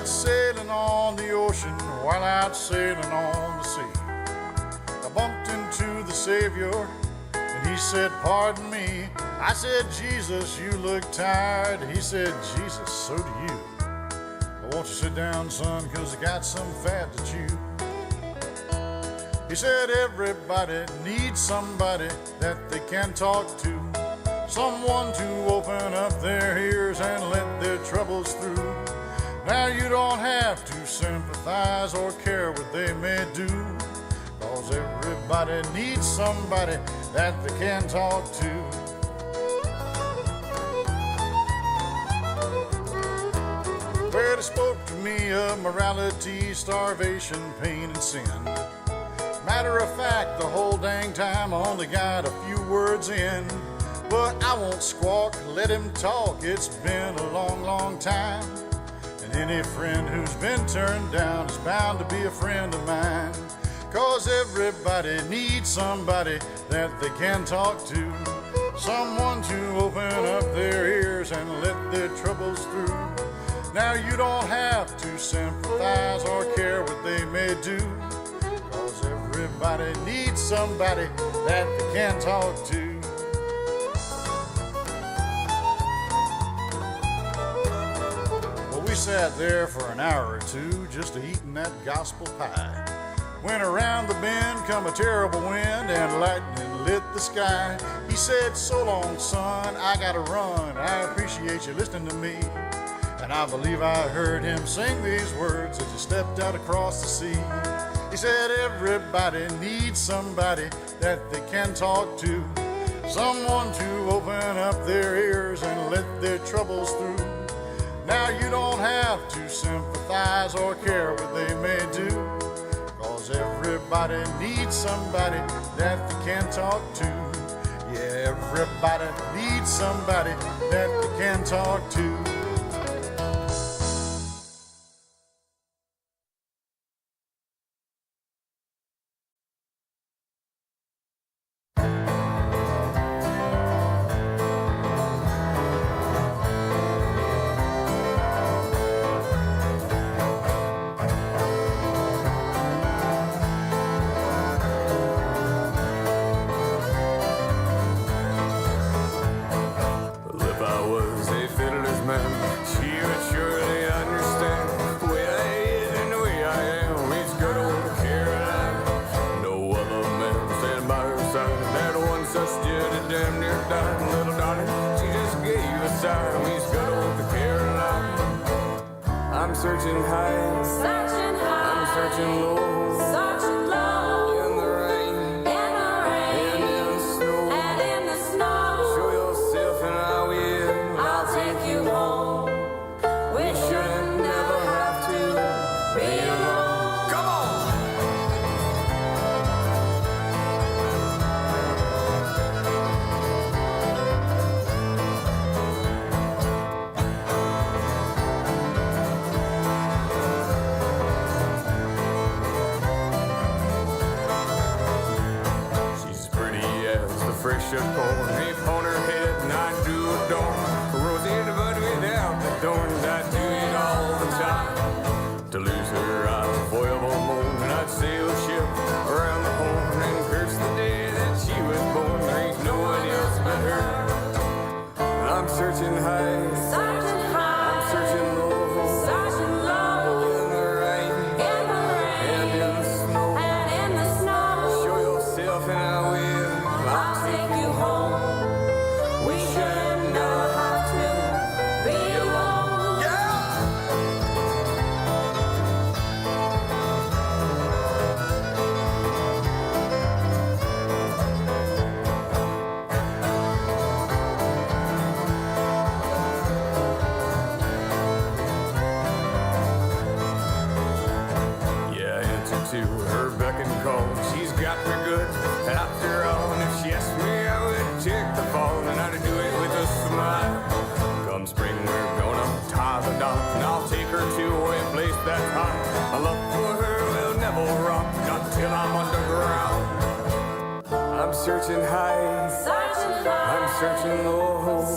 said, sailing on the ocean while out sailing on the sea, I bumped into the Savior and he said, pardon me. I said, Jesus, you look tired. He said, Jesus, so do you. Won't you sit down, son, cause I got some fat to chew. He said, everybody needs somebody that they can talk to, someone to open up their ears and let their troubles through. Now you don't have to sympathize or care what they may do, cause everybody needs somebody that they can talk to. Well, he spoke to me of morality, starvation, pain, and sin. Matter of fact, the whole dang time I only got a few words in. But I won't squawk, let him talk, it's been a long, long time. And any friend who's been turned down is bound to be a friend of mine. Cause everybody needs somebody that they can talk to, someone to open up their ears and let their troubles through. Now you don't have to sympathize or care what they may do, cause everybody needs somebody that they can talk to. Well, we sat there for an hour or two just eating that gospel pie. When around the bend come a terrible wind and lightning lit the sky. He said, so long, son, I gotta run. I appreciate you listening to me. And I believe I heard him sing these words as he stepped out across the sea. He said, everybody needs somebody that they can talk to, someone to open up their ears and let their troubles through. Now you don't have to sympathize or care what they may do, cause everybody needs somebody that they can talk to. Yeah, everybody needs somebody that they can talk to.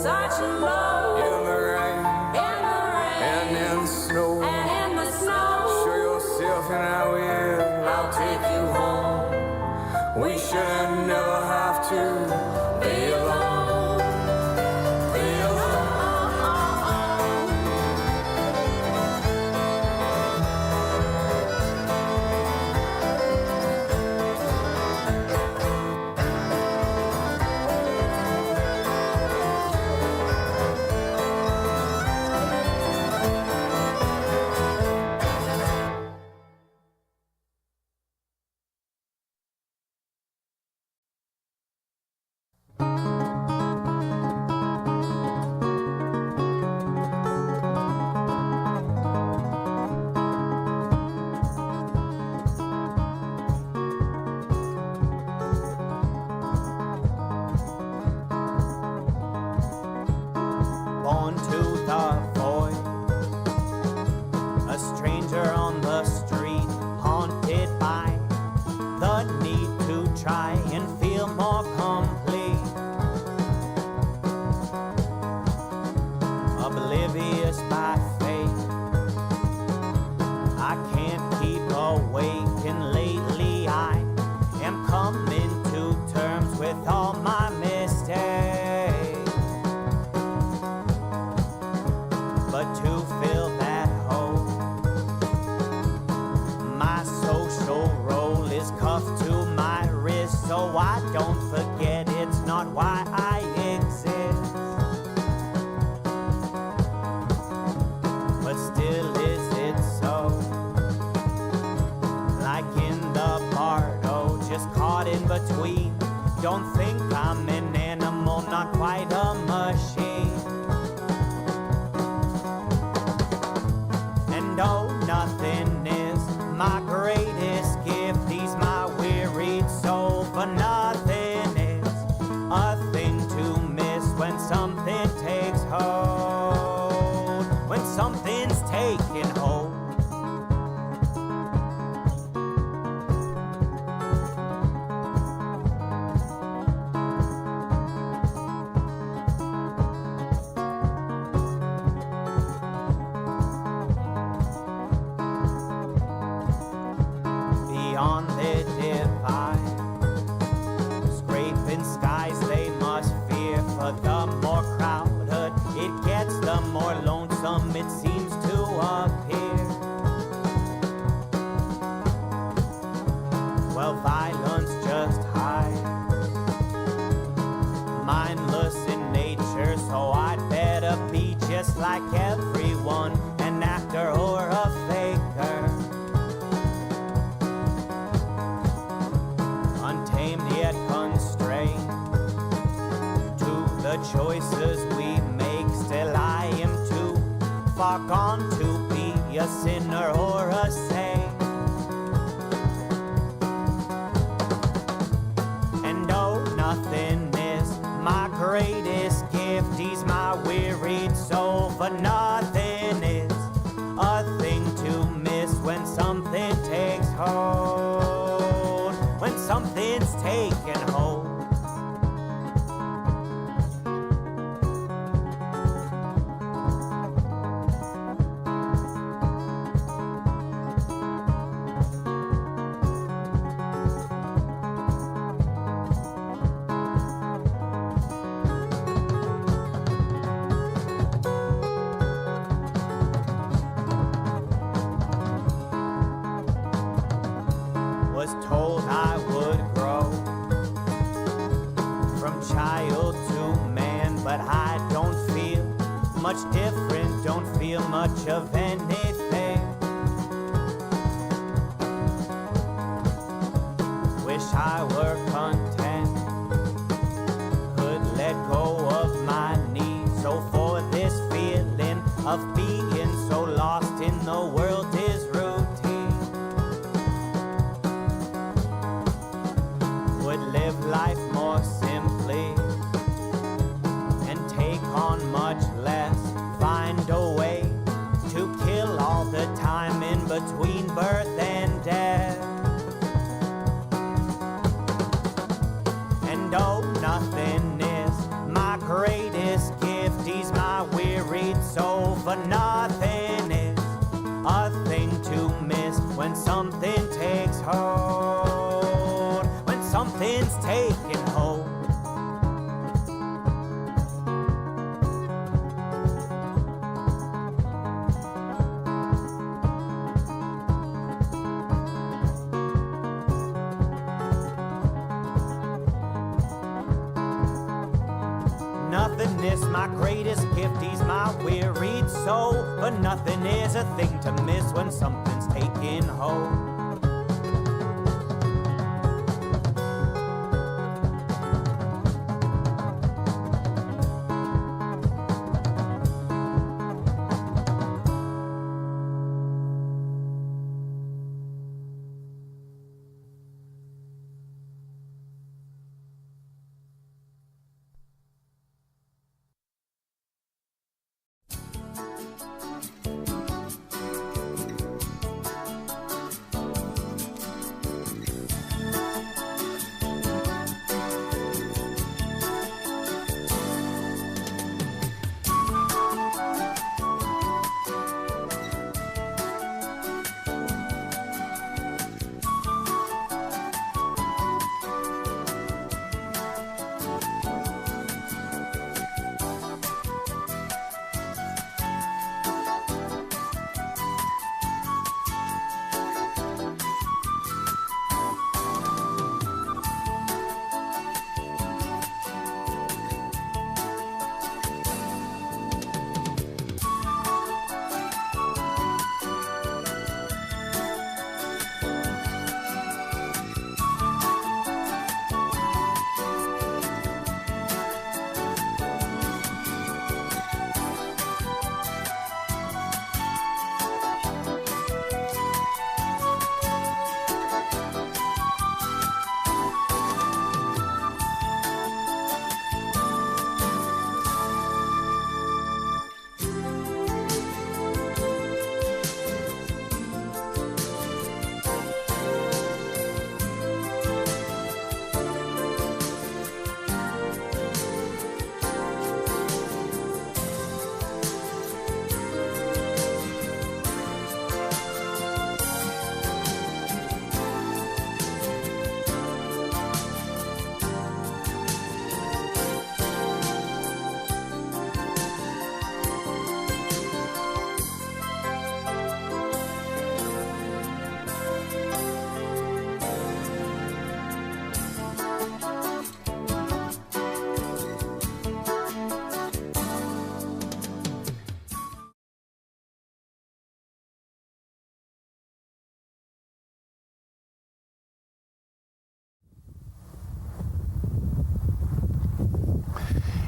Searching low in the rain and in the snow and in the take you home. We should never have to be alone. Be alone. Born to the void, a stranger on the street, haunted by the need to try and feel more complete. Oblivious by fate, I can't keep awake, and lately I am coming to terms with all my mistakes. But to fill that hole, my social role is cuffed to my wrist, so I don't forget it's not why I exist. But still, is it so? Like in the bardo, just caught in between. Don't think I'm an animal, not quite a machine. No, nothing is my greatest gift. He's my wearied soul, for nothing is a thing to miss when something takes hold. When something's taking hold. Beyond the divide, scraping skies they must fear, for the more crowded it gets, the more lonesome it seems to appear. Well, violence just hides, mindless in nature, so I'd better be just like everyone, an actor or a faker. Untamed yet constrained to the choices we make. Still I am too far gone to be a sinner or a saint. And oh, nothing is my greatest gift. He's my wearied soul, for nothing is a thing to miss when something takes hold. When something's taking hold. Was told I would grow from child to man, but I don't feel much different, don't feel much of anything. Wish I were content, could let go of my needs. So for this feeling of being so lost in the world is routine, would live life more simply and take on much less. Find a way to kill all the time in between birth and death. And oh, nothing is my greatest gift. He's my wearied soul, for nothing is a thing to miss when something takes hold. something's taking hold. Nothingness, my greatest gift, he's my wearied soul. But nothing is a thing to miss when something's taking hold.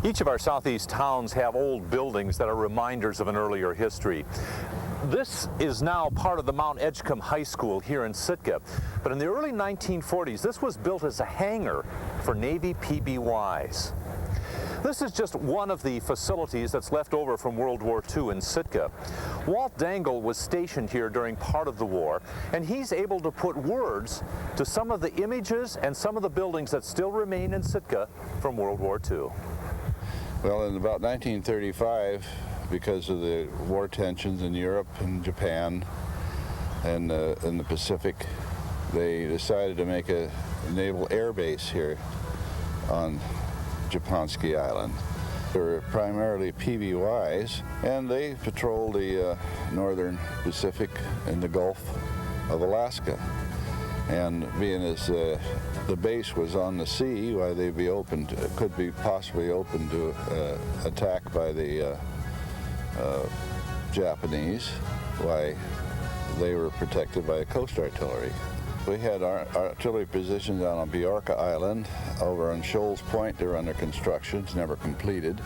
Each of our southeast towns have old buildings that are reminders of an earlier history. This is now part of the Mount Edgecombe High School here in Sitka, but in the early 1940s this was built as a hangar for Navy PBYs. This is just one of the facilities that's left over from World War II in Sitka. Walt Dangle was stationed here during part of the war, and he's able to put words to some of the images and some of the buildings that still remain in Sitka from World War II. Well, in about 1935, because of the war tensions in Europe and Japan and in the Pacific, they decided to make a naval air base here on Japonski Island. They were primarily PBYs, and they patrolled the northern Pacific and the Gulf of Alaska. And being as the base was on the sea, why they'd be open to, could be possibly open to attack by the Japanese, why they were protected by coast artillery. We had our artillery positions down on Bjorka Island. Over on Shoals Point, they were under construction, it's never completed.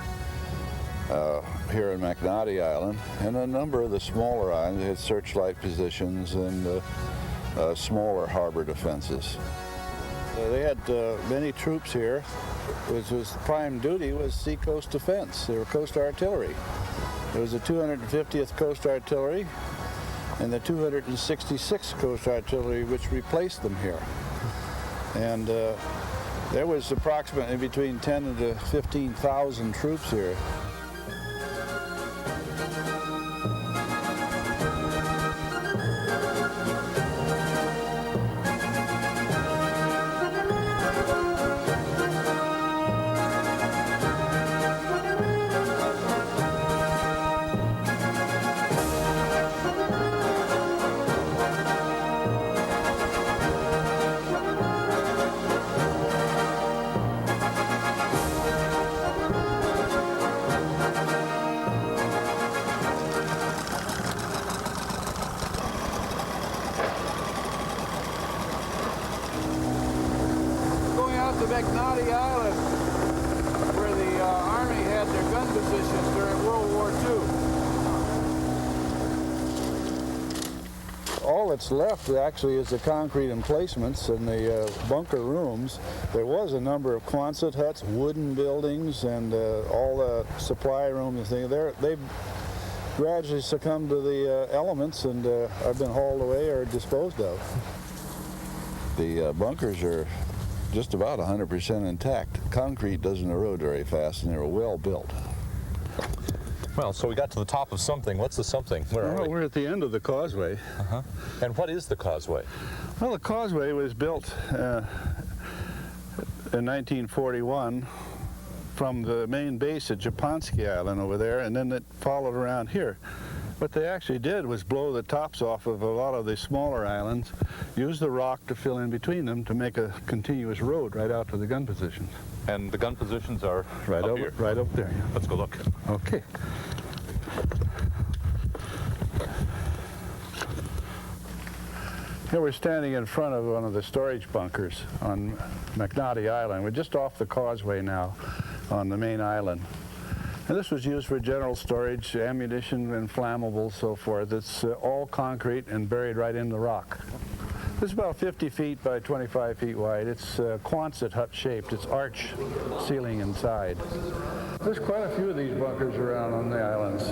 Here in McNaughty Island, and a number of the smaller islands had searchlight positions and smaller harbor defenses. They had many troops here, which was prime duty was seacoast defense. They were coast artillery. There was the 250th Coast Artillery and the 266th Coast Artillery, which replaced them here. And there was approximately between 10 to 15,000 troops here. out to McNaughty Island, where the Army had their gun positions during World War II. All that's left actually is the concrete emplacements and the bunker rooms. There was a number of Quonset huts, wooden buildings, and all the supply rooms and things. They've gradually succumbed to the elements and have been hauled away or disposed of. The bunkers are just about 100% intact. Concrete doesn't erode very fast, and they were well built. Well, so we got to the top of something. What's the something? Where are we? We're at the end of the causeway. And what is the causeway? Well, the causeway was built in 1941 from the main base at Japonski Island over there, and then it followed around here. What they actually did was blow the tops off of a lot of the smaller islands, use the rock to fill in between them to make a continuous road right out to the gun positions. And the gun positions are Right up up, here. right up there. Let's go look. Okay. Here we're standing in front of one of the storage bunkers on McNaughty Island. We're just off the causeway now on the main island. And this was used for general storage, ammunition and flammables, so forth. It's all concrete and buried right in the rock. This is about 50 feet by 25 feet wide. It's Quonset hut shaped. It's arch ceiling inside. There's quite a few of these bunkers around on the islands.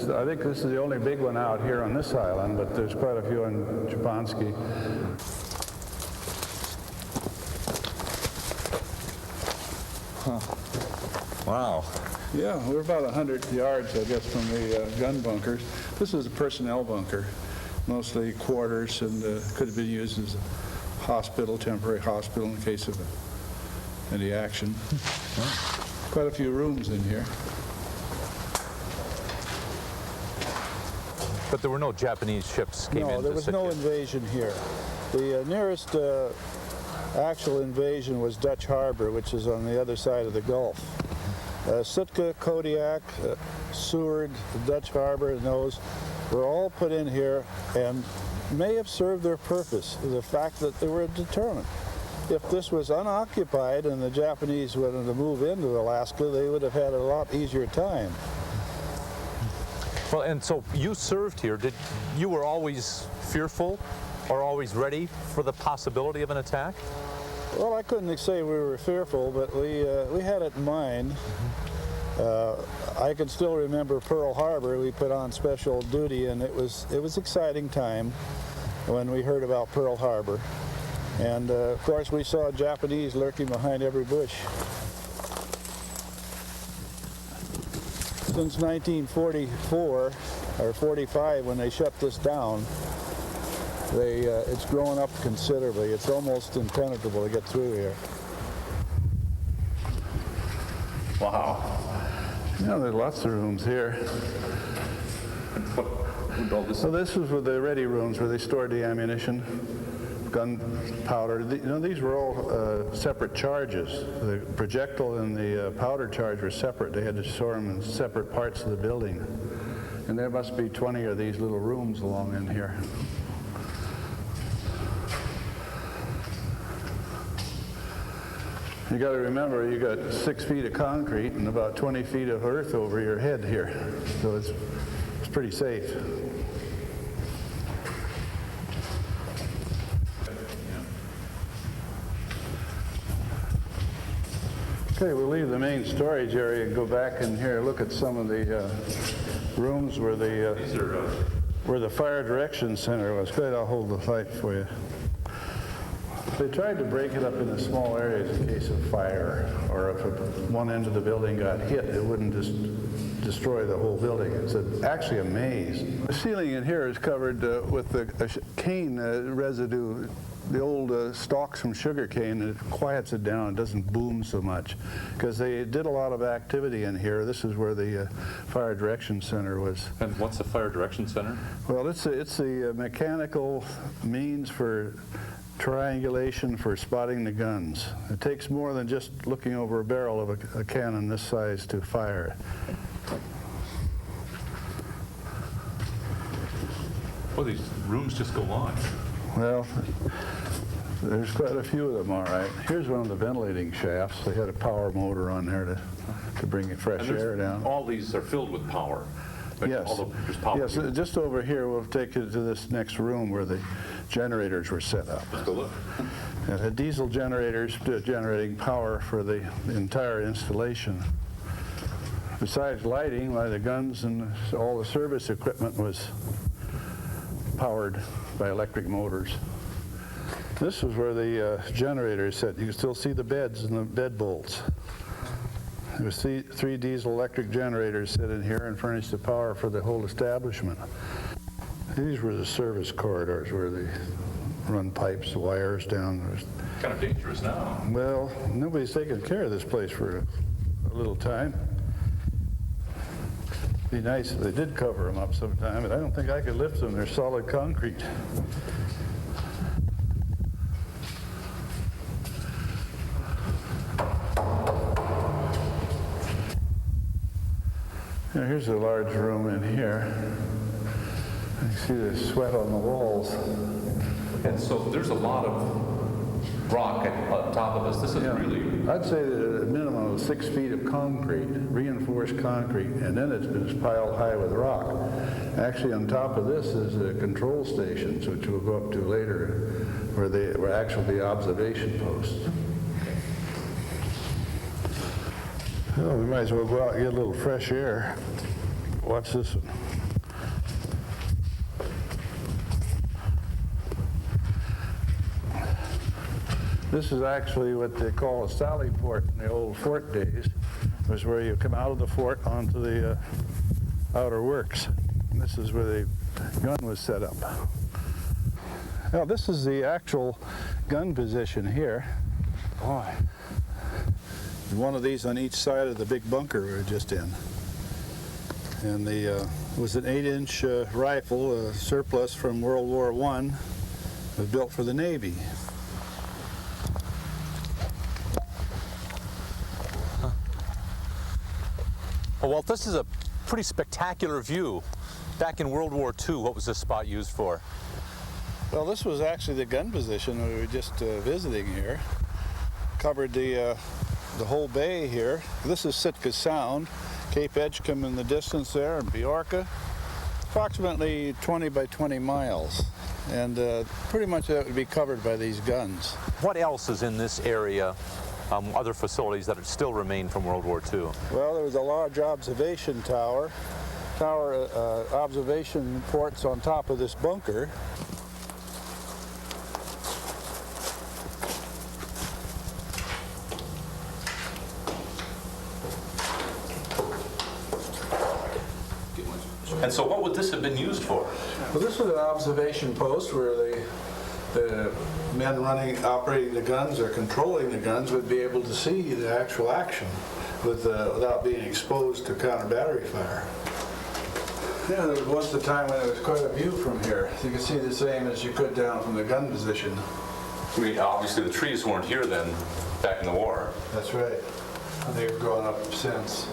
I think this is the only big one out here on this island, but there's quite a few in Japonski. Wow. Yeah, we're about 100 yards, I guess, from the gun bunkers. This is a personnel bunker, mostly quarters, and could have been used as a hospital, temporary hospital in case of any action. Quite a few rooms in here. But there were no Japanese ships came into No, there was Sitka. no invasion here. The nearest actual invasion was Dutch Harbor, which is on the other side of the Gulf. Sitka, Kodiak, Seward, Dutch Harbor, and those were all put in here and may have served their purpose, the fact that they were a deterrent. If this was unoccupied and the Japanese wanted to move into Alaska, they would have had a lot easier time. Well, and so you served here. You were always fearful or always ready for the possibility of an attack? Well, I couldn't say we were fearful, but we had it in mind. I can still remember Pearl Harbor. We put on special duty, and it was exciting time when we heard about Pearl Harbor. And of course, we saw Japanese lurking behind every bush. Since 1944 or 45, when they shut this down, it's grown up considerably. It's almost impenetrable to get through here. Wow. Yeah, there's lots of rooms here. So this was where the ready rooms where they stored the ammunition, gunpowder. These were all separate charges. The projectile and the powder charge were separate. They had to store them in separate parts of the building. And there must be 20 of these little rooms along in here. You got to remember, you got 6 feet of concrete and about 20 feet of earth over your head here, so it's pretty safe. Okay, we'll leave the main storage area and go back in here and look at some of the rooms where the fire direction center was. Good, I'll hold the light for you. They tried to break it up into small areas in case of fire, or if one end of the building got hit, it wouldn't just destroy the whole building. It's actually a maze. The ceiling in here is covered with the cane residue, the old stalks from sugar cane, and it quiets it down. It doesn't boom so much because they did a lot of activity in here. This is where the Fire Direction Center was. And what's the Fire Direction Center? Well, it's the mechanical means for triangulation for spotting the guns. It takes more than just looking over a barrel of a cannon this size to fire. Well, these rooms just go on. Well, There's quite a few of them, all right. Here's one of the ventilating shafts. They had a power motor on there to bring fresh air down. All these are filled with power. Yes. There's power. Yes, just over here, we'll take you to this next room where the generators were set up. Let's go look. It had diesel generators generating power for the entire installation. Besides lighting, the guns and all the service equipment was powered by electric motors. This is where the generators sit. You can still see the beds and the bed bolts. There was three diesel electric generators sit in here and furnished the power for the whole establishment. These were the service corridors where they run pipes, wires down. Kind of dangerous now. Well, nobody's taken care of this place for a little time. It'd be nice if they did cover them up sometime, but I don't think I could lift them. They're solid concrete. Now, here's a large room in here. You see the sweat on the walls. And so there's a lot of rock on top of us. This is really... I'd say that a minimum of 6 feet of concrete, reinforced concrete, and then it's been piled high with rock. Actually, on top of this is the control stations, which we'll go up to later, where they were actually the observation posts. Well, we might as well go out and get a little fresh air. Watch this one. This is actually what they call a sally port in the old fort days. It was where you come out of the fort onto the outer works. And this is where the gun was set up. Now, this is the actual gun position here. Boy. One of these on each side of the big bunker we were just in. And it was an 8-inch rifle, a surplus from World War I. It was built for the Navy. Well, Walt, this is a pretty spectacular view. Back in World War II, what was this spot used for? Well, this was actually the gun position we were just visiting here. Covered the whole bay here. This is Sitka Sound, Cape Edgecombe in the distance there, and Bjorka. Approximately 20 by 20 miles. And pretty much that would be covered by these guns. What else is in this area, other facilities that still remain from World War II? Well, there was a large observation tower. Observation ports on top of this bunker. And so what would this have been used for? Well, this was an observation post where the men operating the guns or controlling the guns would be able to see the actual action without being exposed to counter battery fire. Yeah, there was once a time when there was quite a view from here. You could see the same as you could down from the gun position. I mean, obviously the trees weren't here then, back in the war. That's right. And they've grown up since.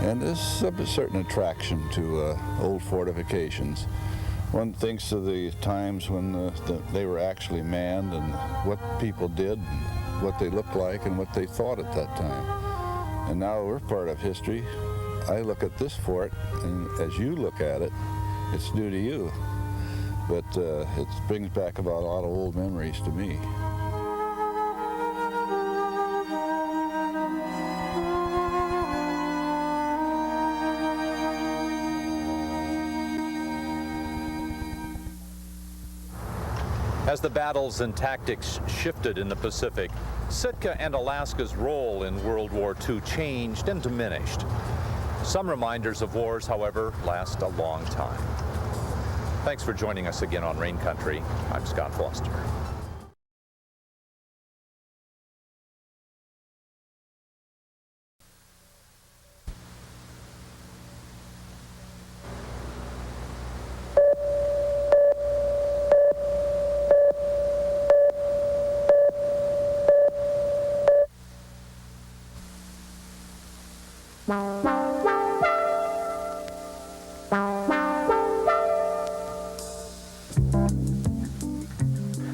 And there's a certain attraction to old fortifications. One thinks of the times when they were actually manned and what people did, and what they looked like, and what they thought at that time. And now we're part of history. I look at this fort, and as you look at it, it's new to you. But it brings back about a lot of old memories to me. As the battles and tactics shifted in the Pacific, Sitka and Alaska's role in World War II changed and diminished. Some reminders of wars, however, last a long time. Thanks for joining us again on Rain Country. I'm Scott Foster.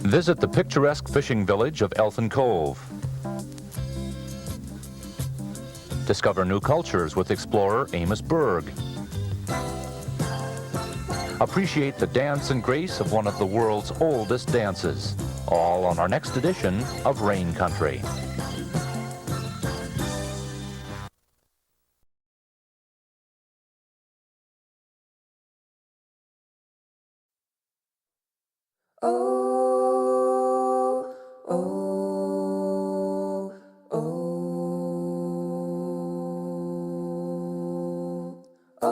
Visit the picturesque fishing village of Elfin Cove. Discover new cultures with explorer Amos Berg. Appreciate the dance and grace of one of the world's oldest dances. All on our next edition of Rain Country. Oh, oh, oh, oh,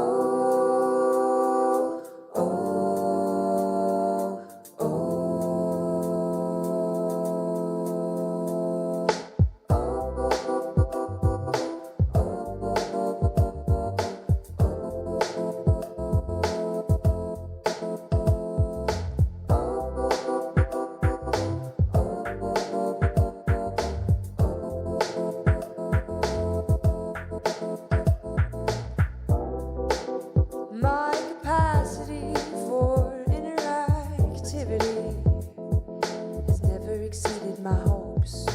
my capacity for interactivity has never exceeded my hopes.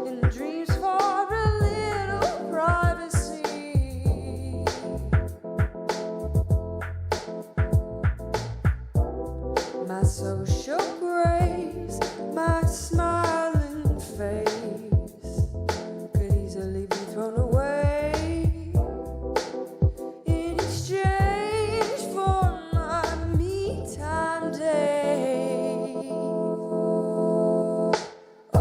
In dreams for a little privacy, my social grace, my smiling face could easily be thrown away in exchange for my me time day. Oh,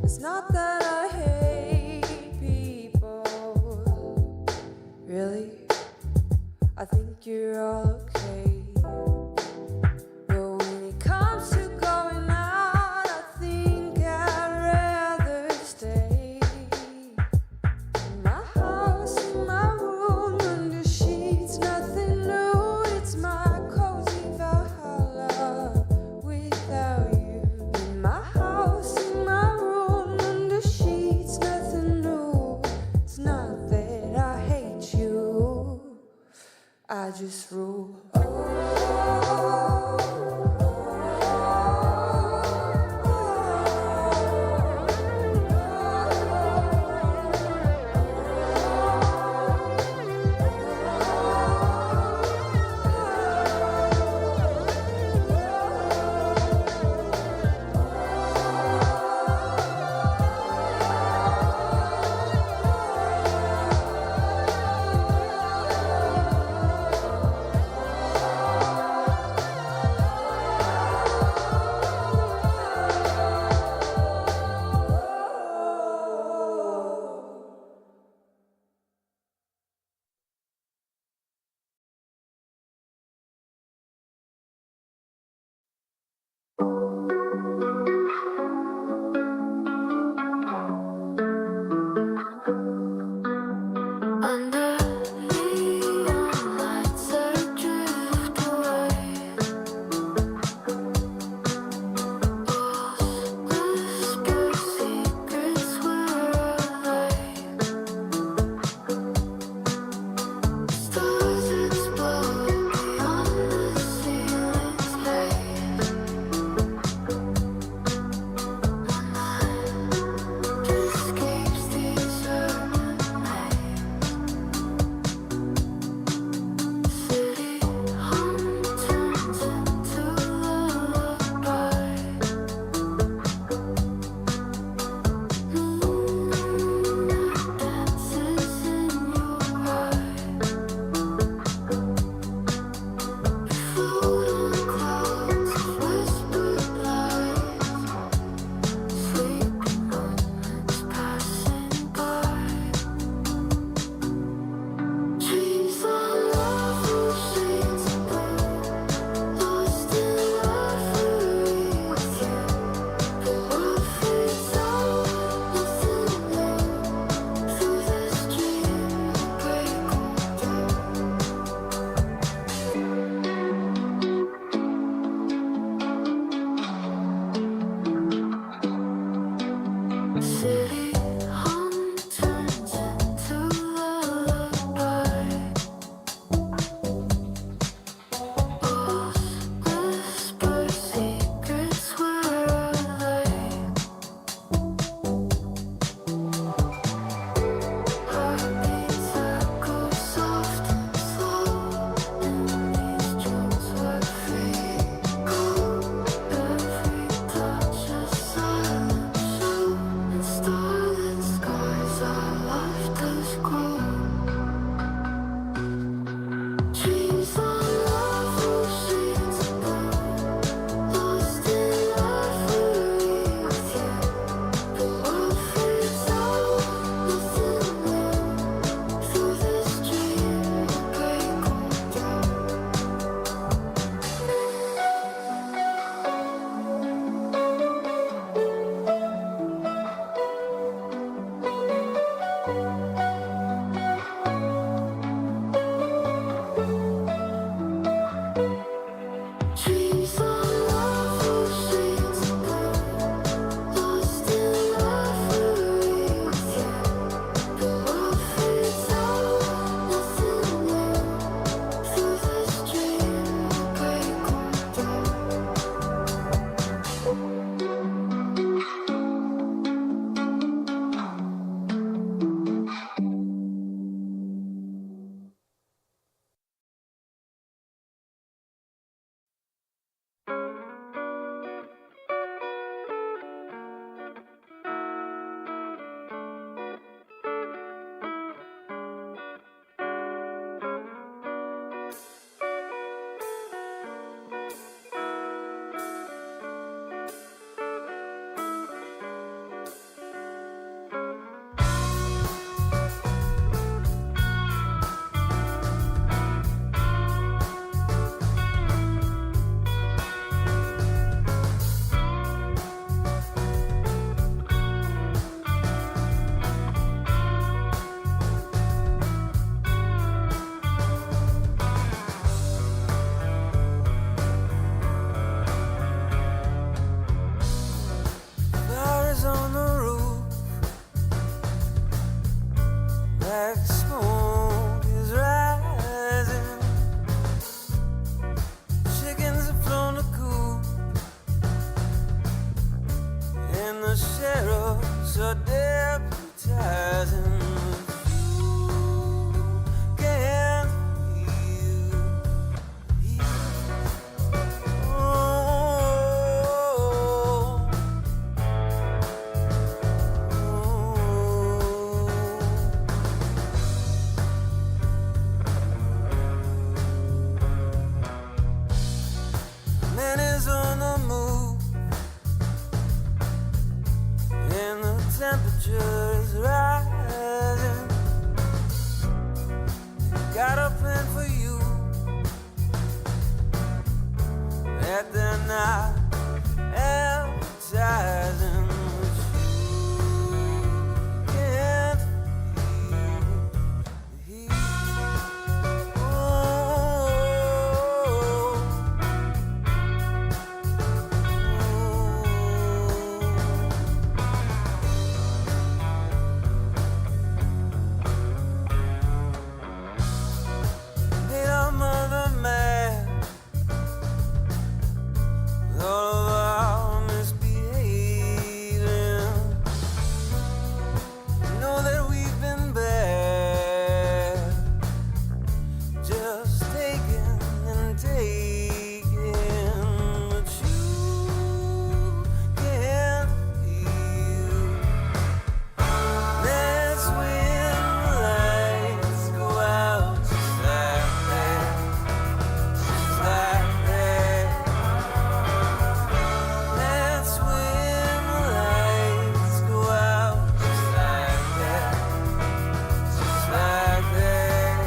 it's not that I hate people, really. I think you're all okay. But when it comes to going out, I think I'd rather stay in my house, in my room, under sheets, nothing new. It's my cozy Valhalla without you. In my house, in my room, under sheets, nothing new. It's not that I hate you, I just rule. Black smoke is rising. Chickens have flown the coop, and the sheriffs are deputizing. You can't feel heat. Man is on the move, and the temperature is rising. Got a plan for you that they're not advertising. But you can't feel the heat. Made our mother mad with all of our misbehaving. Know that we've been bad, just taking and taking. But you can't feel. That's when the lights go out, just like that, just like that. That's when the lights go out, just like that, just like that.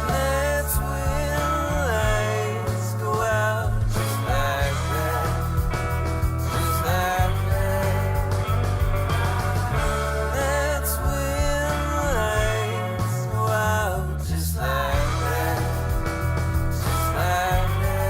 That's when the lights go out, just like that, just like that. That's when the lights go out, just like that, just like that.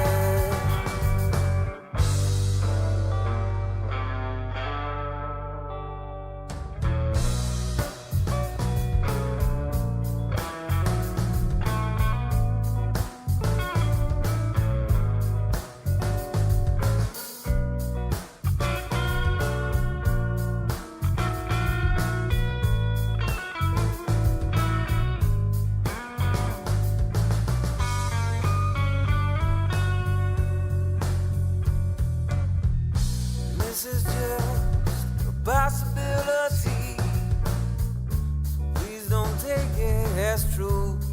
This is just a possibility, so please don't take it as truth.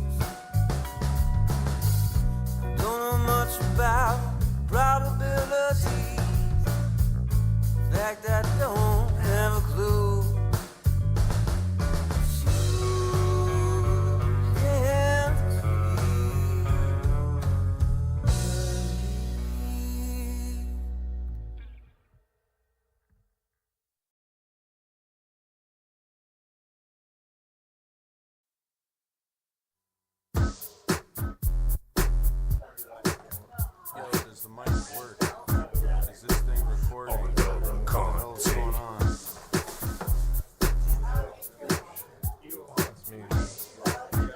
I don't know much about probabilities. In fact, I don't have a clue. You can't feel the heat. Yo, does the mic work? Is this thing recording? What the hell is going on? That's me.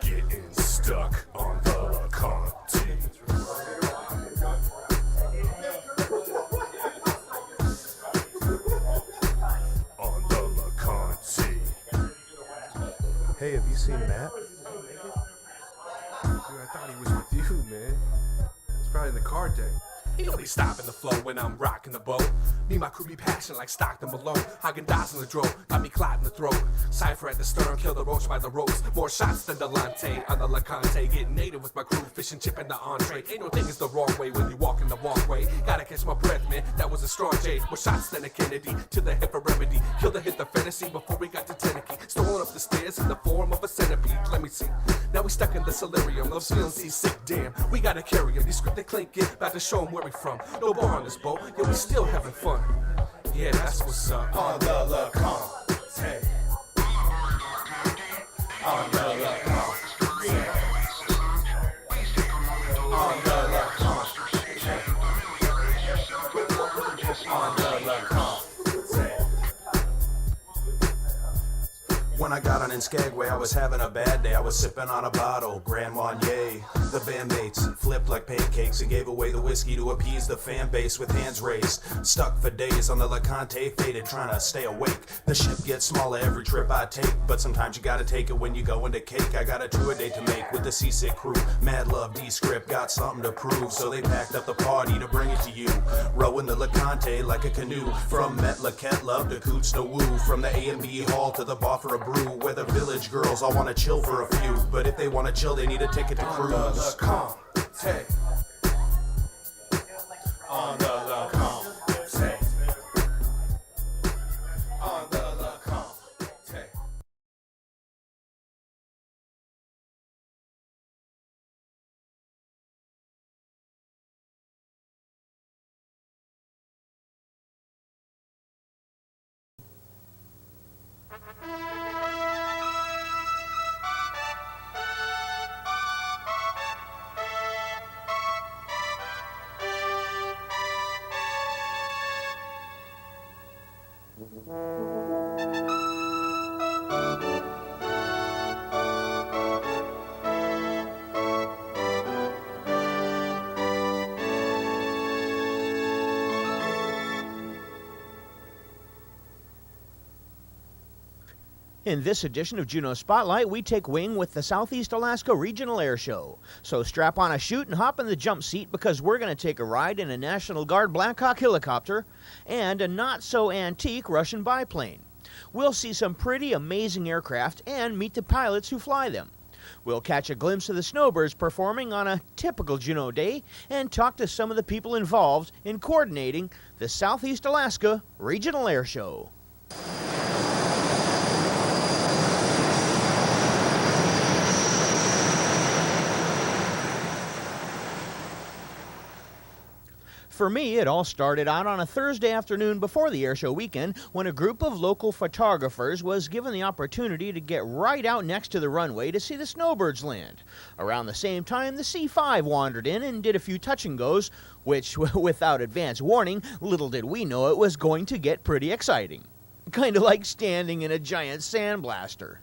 Getting stuck on the LeConte. On the LeConte. Hey, have you seen Matt? Dude, I thought he was with you, man. It's probably in the car deck. Ain't nobody stopping the flow when I'm rocking the boat. Me and my crew be passionate like Stockton Malone. Hagen-Dazs in the drove, got me clot in the throat. Cypher at the stern, kill the roach by the ropes. More shots than Delante on the LeConte. Getting native with my crew, fish and chip in the entree. Ain't no thing is the wrong way when you walk in the walkway. Gotta catch my breath, man, that was a strong J. More shots than a Kennedy, to the hip for remedy. Kill the hit the fantasy before we got to Tennessee. Stolen up the stairs in the form of a centipede. Let me see, now we stuck in the solarium. Love's feeling sick, damn, we gotta carry him. These scripted Tlingit, about to show him where we from. No bar on this boat, yeah, we still having fun. Yeah, that's what's up. On the LeConte. On the LeConte. On the LeConte. On the LeConte. When I got on in Skagway, I was having a bad day. I was sipping on a bottle, Grand Marnier. The bandmates flipped like pancakes and gave away the whiskey to appease the fan base with hands raised. Stuck for days on the LeConte, faded, trying to stay awake. The ship gets smaller every trip I take, but sometimes you gotta take it when you go into cake. I got a tour date to make with the seasick crew. Mad Love, D-Script, got something to prove, so they packed up the party to bring it to you. Rowing the LeConte like a canoe, from Metla, Love to Coots to Woo, from the A&B Hall to the bar for a brew, where the village girls all want to chill for a few, but if they want to chill, they need a ticket to cruise. LeConte. On the LeConte. On the LeConte. In this edition of Juneau Spotlight, we take wing with the Southeast Alaska Regional Airshow. So strap on a chute and hop in the jump seat because we're going to take a ride in a National Guard Black Hawk helicopter and a not-so-antique Russian biplane. We'll see some pretty amazing aircraft and meet the pilots who fly them. We'll catch a glimpse of the snowbirds performing on a typical Juneau day and talk to some of the people involved in coordinating the Southeast Alaska Regional Airshow. For me, it all started out on a Thursday afternoon before the airshow weekend when a group of local photographers was given the opportunity to get right out next to the runway to see the snowbirds land. Around the same time, the C-5 wandered in and did a few touch-and-goes, which, without advance warning, little did we know it was going to get pretty exciting. Kind of like standing in a giant sandblaster.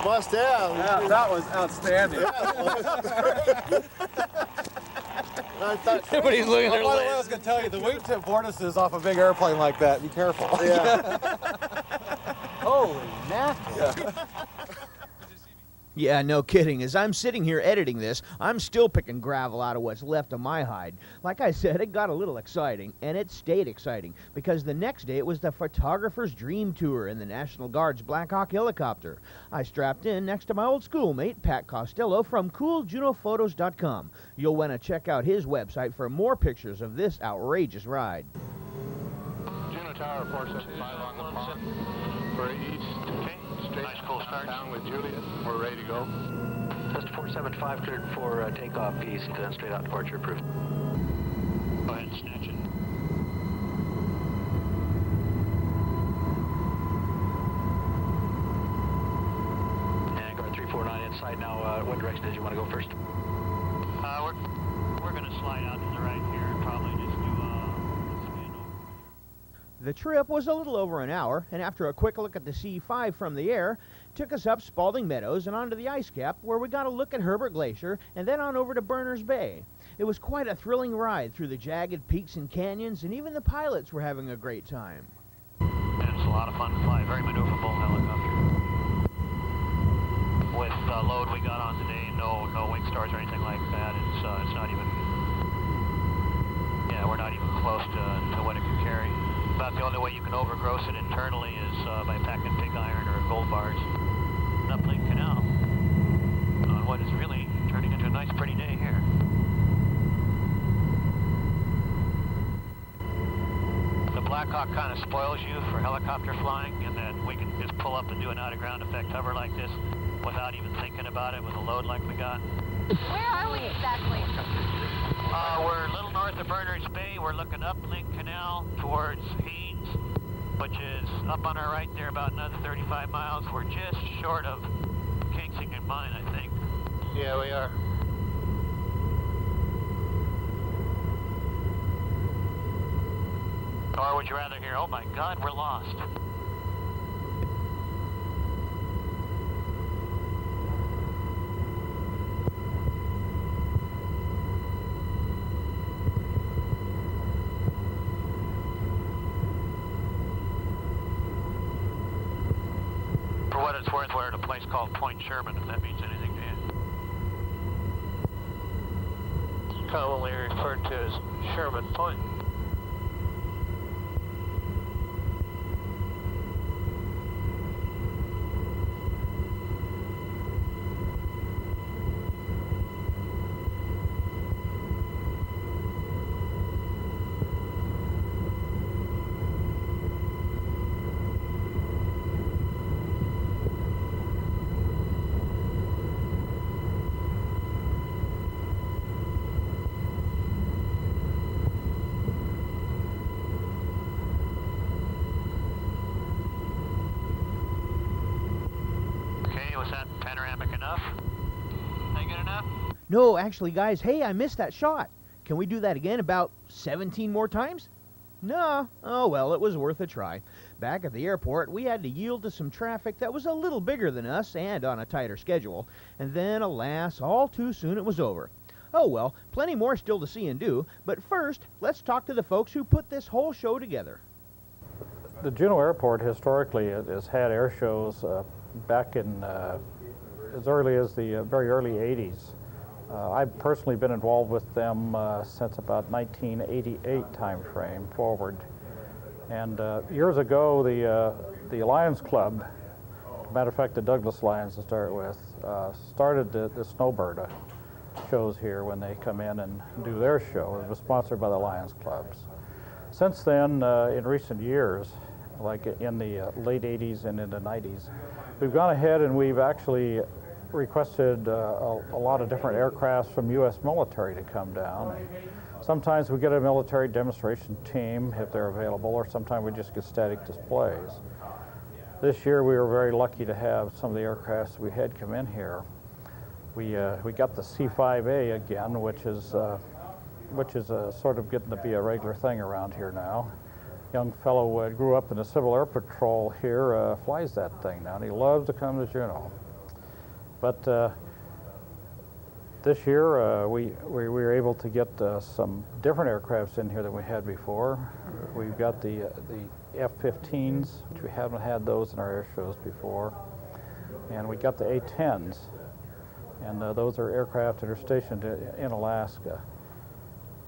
Must have. Yeah, that was outstanding. I thought, Everybody's looking at their By the way, I legs. was going to tell you, the wingtip vortices off a big airplane like that. Be careful. yeah. Holy mackerel. Yeah, no kidding. As I'm sitting here editing this, I'm still picking gravel out of what's left of my hide. Like I said, it got a little exciting, and it stayed exciting, because the next day it was the photographer's dream tour in the National Guard's Black Hawk helicopter. I strapped in next to my old schoolmate, Pat Costello from CoolJuneauPhotos.com. You'll want to check out his website for more pictures of this outrageous ride. Juneau Tower 475 on the pond for east. Okay, straight nice cool start. Down with Juliet. We're ready to go. Just 475 cleared for takeoff east, straight out departure approved. Go ahead and snatch it. And guard 349 inside now. What direction did you want to go first? We're going to slide out to the right here and probably just do a spin over. The trip was a little over an hour, and after a quick look at the C-5 from the air, took us up Spalding Meadows and onto the ice cap, where we got a look at Herbert Glacier, and then on over to Berners Bay. It was quite a thrilling ride through the jagged peaks and canyons, and even the pilots were having a great time. And it's a lot of fun to fly. Very maneuverable helicopter. With load we got on today, no wing stars or anything like that. It's not even. Yeah, we're not even close to what it can carry. About the only way you can overgross it internally is by packing pig iron or gold bars. Upland Canal on what is really turning into a nice pretty day here. The Black Blackhawk kind of spoils you for helicopter flying, in that we can just pull up and do an out-of-ground effect hover like this without even thinking about it with a load like we got. Where are we exactly? We're a little north of Bernards Bay. We're looking up Link Canal towards Haines, which is up on our right there about another 35 miles. We're just short of Kingsington Mine, I think. Yeah, we are. Or would you rather hear, oh my God, we're lost? For what it's worth, we're at a place called Point Sherman, if that means anything to you. Commonly referred to as Sherman Point. Was that panoramic enough? Did I get enough? No, actually, guys, hey, I missed that shot. Can we do that again about 17 more times? No. Oh, well, it was worth a try. Back at the airport, we had to yield to some traffic that was a little bigger than us and on a tighter schedule. And then, alas, all too soon it was over. Oh, well, plenty more still to see and do. But first, let's talk to the folks who put this whole show together. The Juneau Airport historically has had air shows back in as early as the very early 80s. I've personally been involved with them since about 1988 time frame forward. And years ago, the Lions Club, matter of fact, the Douglas Lions to start with, started the Snowbird shows here when they come in and do their show. It was sponsored by the Lions Clubs. Since then, in recent years, like in the late 80s and into 90s, we've gone ahead and we've actually requested a lot of different aircrafts from U.S. military to come down. And sometimes we get a military demonstration team if they're available, or sometimes we just get static displays. This year we were very lucky to have some of the aircrafts we had come in here. We got the C-5A again, which is sort of getting to be a regular thing around here now. Young fellow grew up in the Civil Air Patrol here, flies that thing now, and he loves to come to Juneau. But this year we were able to get some different aircrafts in here than we had before. We've got the F-15s, which we haven't had those in our air shows before, and we got the A-10s, and those are aircraft that are stationed in Alaska.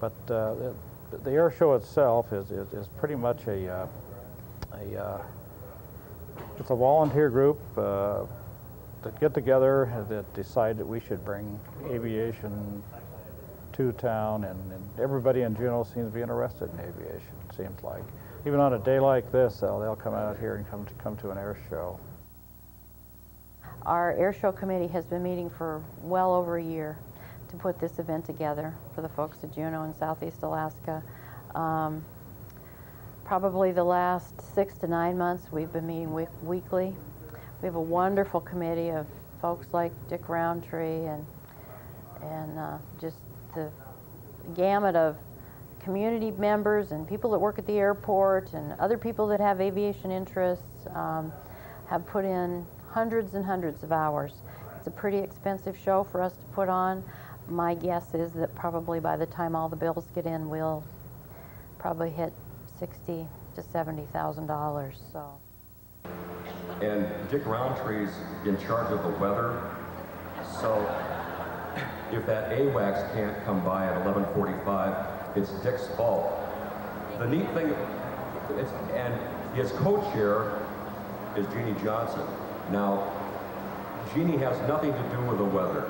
But the air show itself is pretty much it's a volunteer group that get together that decide that we should bring aviation to town, and everybody in Juneau seems to be interested in aviation, it seems like. Even on a day like this, they'll come out here and come to an air show. Our air show committee has been meeting for well over a year to put this event together for the folks of Juneau and Southeast Alaska. Probably the last 6 to 9 months we've been meeting weekly. We have a wonderful committee of folks like Dick Roundtree and just the gamut of community members and people that work at the airport and other people that have aviation interests have put in hundreds and hundreds of hours. It's a pretty expensive show for us to put on. My guess is that probably by the time all the bills get in, we'll probably hit $60,000 to $70,000. So. And Dick Roundtree's in charge of the weather, so if that AWACS can't come by at 11:45, it's Dick's fault. The neat thing, and his co-chair is Jeannie Johnson. Now, Jeannie has nothing to do with the weather.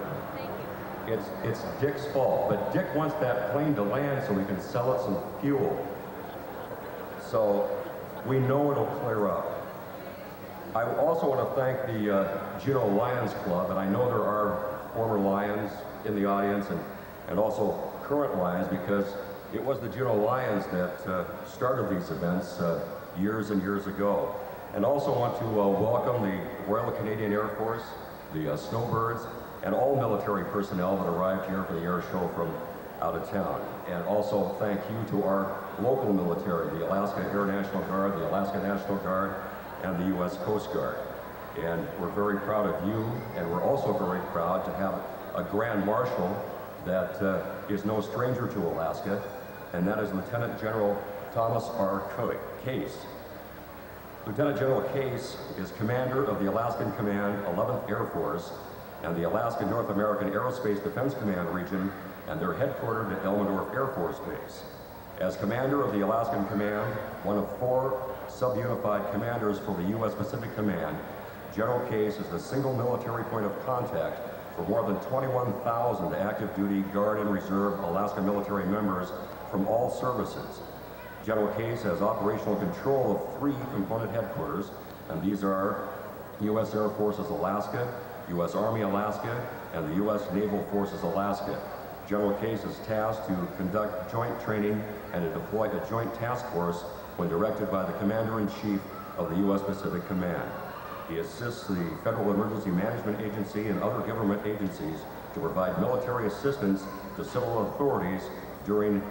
It's Dick's fault, but Dick wants that plane to land so we can sell it some fuel. So we know it'll clear up. I also want to thank the Juneau Lions Club, and I know there are former Lions in the audience and also current Lions, because it was the Juneau Lions that started these events years and years ago. And also want to welcome the Royal Canadian Air Force, the Snowbirds, and all military personnel that arrived here for the air show from out of town. And also thank you to our local military, the Alaska Air National Guard, the Alaska National Guard, and the U.S. Coast Guard. And we're very proud of you, and we're also very proud to have a Grand Marshal that is no stranger to Alaska, and that is Lieutenant General Thomas R. Case. Lieutenant General Case is commander of the Alaskan Command 11th Air Force and the Alaska North American Aerospace Defense Command region, and they're headquartered at Elmendorf Air Force Base. As commander of the Alaskan Command, one of 4 sub-unified commanders for the U.S. Pacific Command, General Case is the single military point of contact for more than 21,000 active duty Guard and Reserve Alaska military members from all services. General Case has operational control of 3 component headquarters, and these are U.S. Air Forces Alaska, U.S. Army Alaska, and the U.S. Naval Forces Alaska. General Case is tasked to conduct joint training and to deploy a joint task force when directed by the Commander-in-Chief of the U.S. Pacific Command. He assists the Federal Emergency Management Agency and other government agencies to provide military assistance to civil authorities during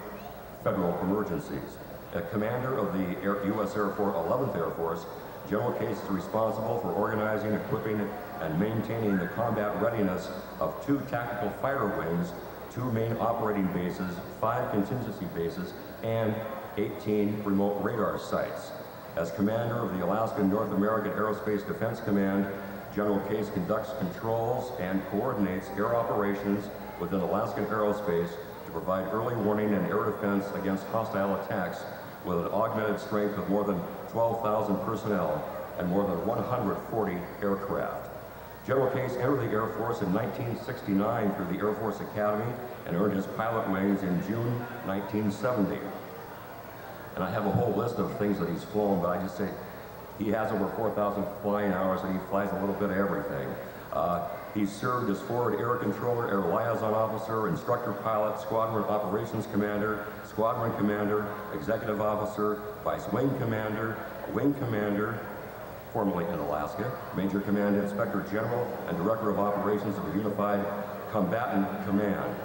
federal emergencies. A commander of the U.S. Air Force 11th Air Force, General Case is responsible for organizing, equipping, and maintaining the combat readiness of 2 tactical fighter wings, 2 main operating bases, 5 contingency bases, and 18 remote radar sites. As commander of the Alaska North American Aerospace Defense Command, General Case conducts controls and coordinates air operations within Alaskan aerospace to provide early warning and air defense against hostile attacks with an augmented strength of more than 12,000 personnel and more than 140 aircraft. General Case entered the Air Force in 1969 through the Air Force Academy and earned his pilot wings in June 1970. And I have a whole list of things that he's flown, but I just say he has over 4,000 flying hours and he flies a little bit of everything. He's served as forward air controller, air liaison officer, instructor pilot, squadron operations commander, squadron commander, executive officer, vice wing commander, formerly in Alaska, Major Command Inspector General, and Director of Operations of the Unified Combatant Command.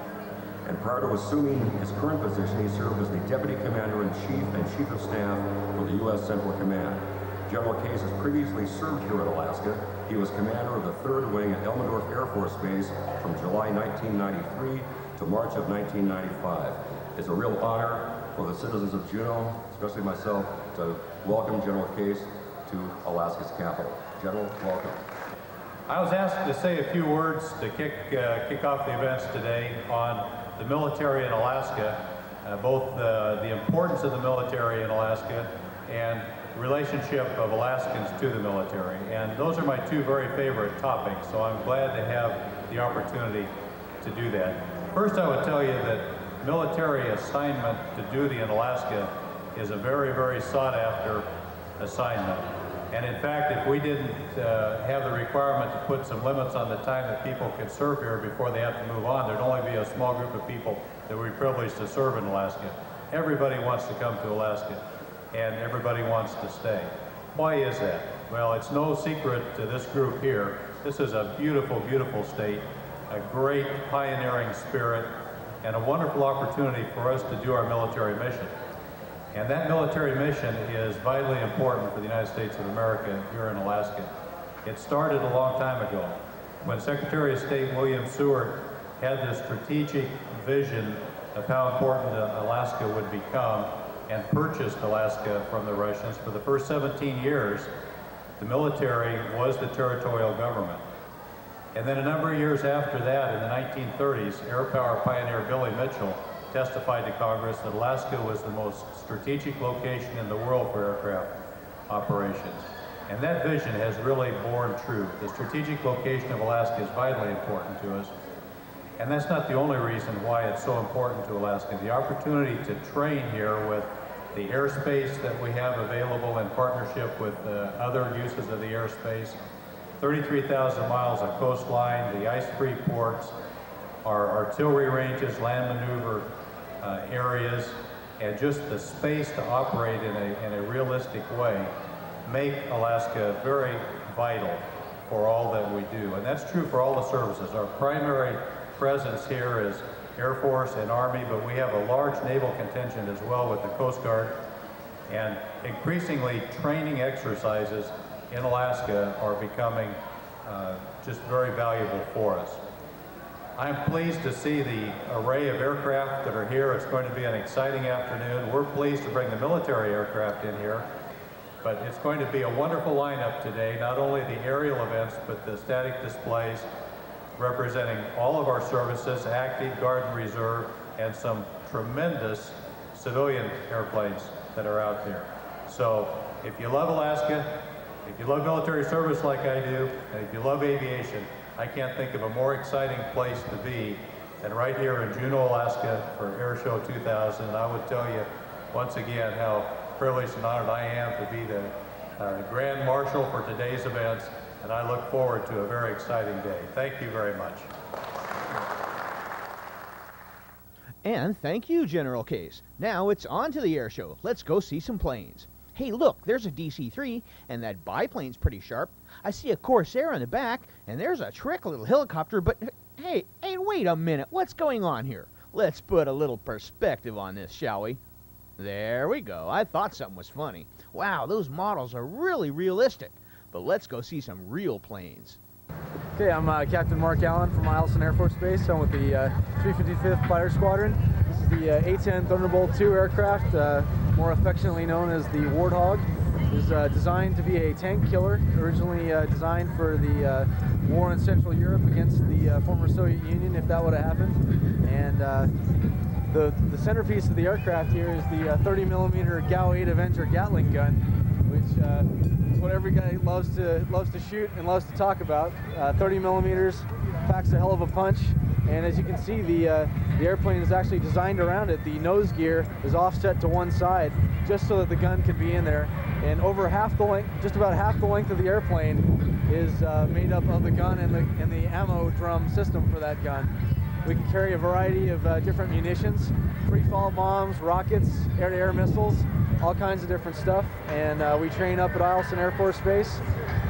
And prior to assuming his current position, he served as the Deputy Commander-in-Chief and Chief of Staff for the U.S. Central Command. General Case has previously served here in Alaska. He was commander of the 3rd Wing at Elmendorf Air Force Base from July 1993 to March of 1995. It's a real honor for the citizens of Juneau, especially myself, to welcome General Case to Alaska's capital. General, welcome. I was asked to say a few words to kick off the events today on the military in Alaska, both the importance of the military in Alaska and the relationship of Alaskans to the military. And those are my 2 very favorite topics, so I'm glad to have the opportunity to do that. First, I would tell you that military assignment to duty in Alaska is a very, very sought-after assignment. And in fact, if we didn't have the requirement to put some limits on the time that people could serve here before they have to move on, there'd only be a small group of people that would be privileged to serve in Alaska. Everybody wants to come to Alaska, and everybody wants to stay. Why is that? Well, it's no secret to this group here. This is a beautiful, beautiful state, a great pioneering spirit, and a wonderful opportunity for us to do our military mission. And that military mission is vitally important for the United States of America here in Alaska. It started a long time ago when Secretary of State William Seward had this strategic vision of how important Alaska would become and purchased Alaska from the Russians. For the first 17 years, the military was the territorial government. And then a number of years after that, in the 1930s, Air Power pioneer Billy Mitchell testified to Congress that Alaska was the most strategic location in the world for aircraft operations. And that vision has really borne true. The strategic location of Alaska is vitally important to us. And that's not the only reason why it's so important to Alaska. The opportunity to train here with the airspace that we have available in partnership with other uses of the airspace, 33,000 miles of coastline, the ice-free ports, our artillery ranges, land maneuver areas, and just the space to operate in a realistic way make Alaska very vital for all that we do. And that's true for all the services. Our primary presence here is Air Force and Army, but we have a large naval contingent as well with the Coast Guard. And increasingly, training exercises in Alaska are becoming just very valuable for us. I'm pleased to see the array of aircraft that are here. It's going to be an exciting afternoon. We're pleased to bring the military aircraft in here, but it's going to be a wonderful lineup today, not only the aerial events, but the static displays representing all of our services, active, Guard and Reserve, and some tremendous civilian airplanes that are out there. So if you love Alaska, if you love military service like I do, and if you love aviation, I can't think of a more exciting place to be than right here in Juneau, Alaska for Airshow 2000. And I would tell you once again how privileged and honored I am to be the Grand Marshal for today's events, and I look forward to a very exciting day. Thank you very much. And thank you, General Case. Now it's on to the air show. Let's go see some planes. Hey, look, there's a DC-3, and that biplane's pretty sharp. I see a Corsair in the back, and there's a trick little helicopter, but hey, wait a minute. What's going on here? Let's put a little perspective on this, shall we? There we go. I thought something was funny. Wow, those models are really realistic. But let's go see some real planes. Okay, I'm Captain Mark Allen from Eielson Air Force Base. I'm with the 355th Fighter Squadron. This is the A-10 Thunderbolt II aircraft, more affectionately known as the Warthog. It was designed to be a tank killer, originally designed for the war in Central Europe against the former Soviet Union, if that would have happened. And the centerpiece of the aircraft here is the 30mm GAU-8 Avenger Gatling gun, which is what every guy loves to shoot and loves to talk about. 30mm packs a hell of a punch, and as you can see, the airplane is actually designed around it. The nose gear is offset to one side, just so that the gun can be in there. And over half the length, just about half the length of the airplane is made up of the gun and the ammo drum system for that gun. We can carry a variety of different munitions, free-fall bombs, rockets, air-to-air missiles, all kinds of different stuff. And we train up at Eielson Air Force Base,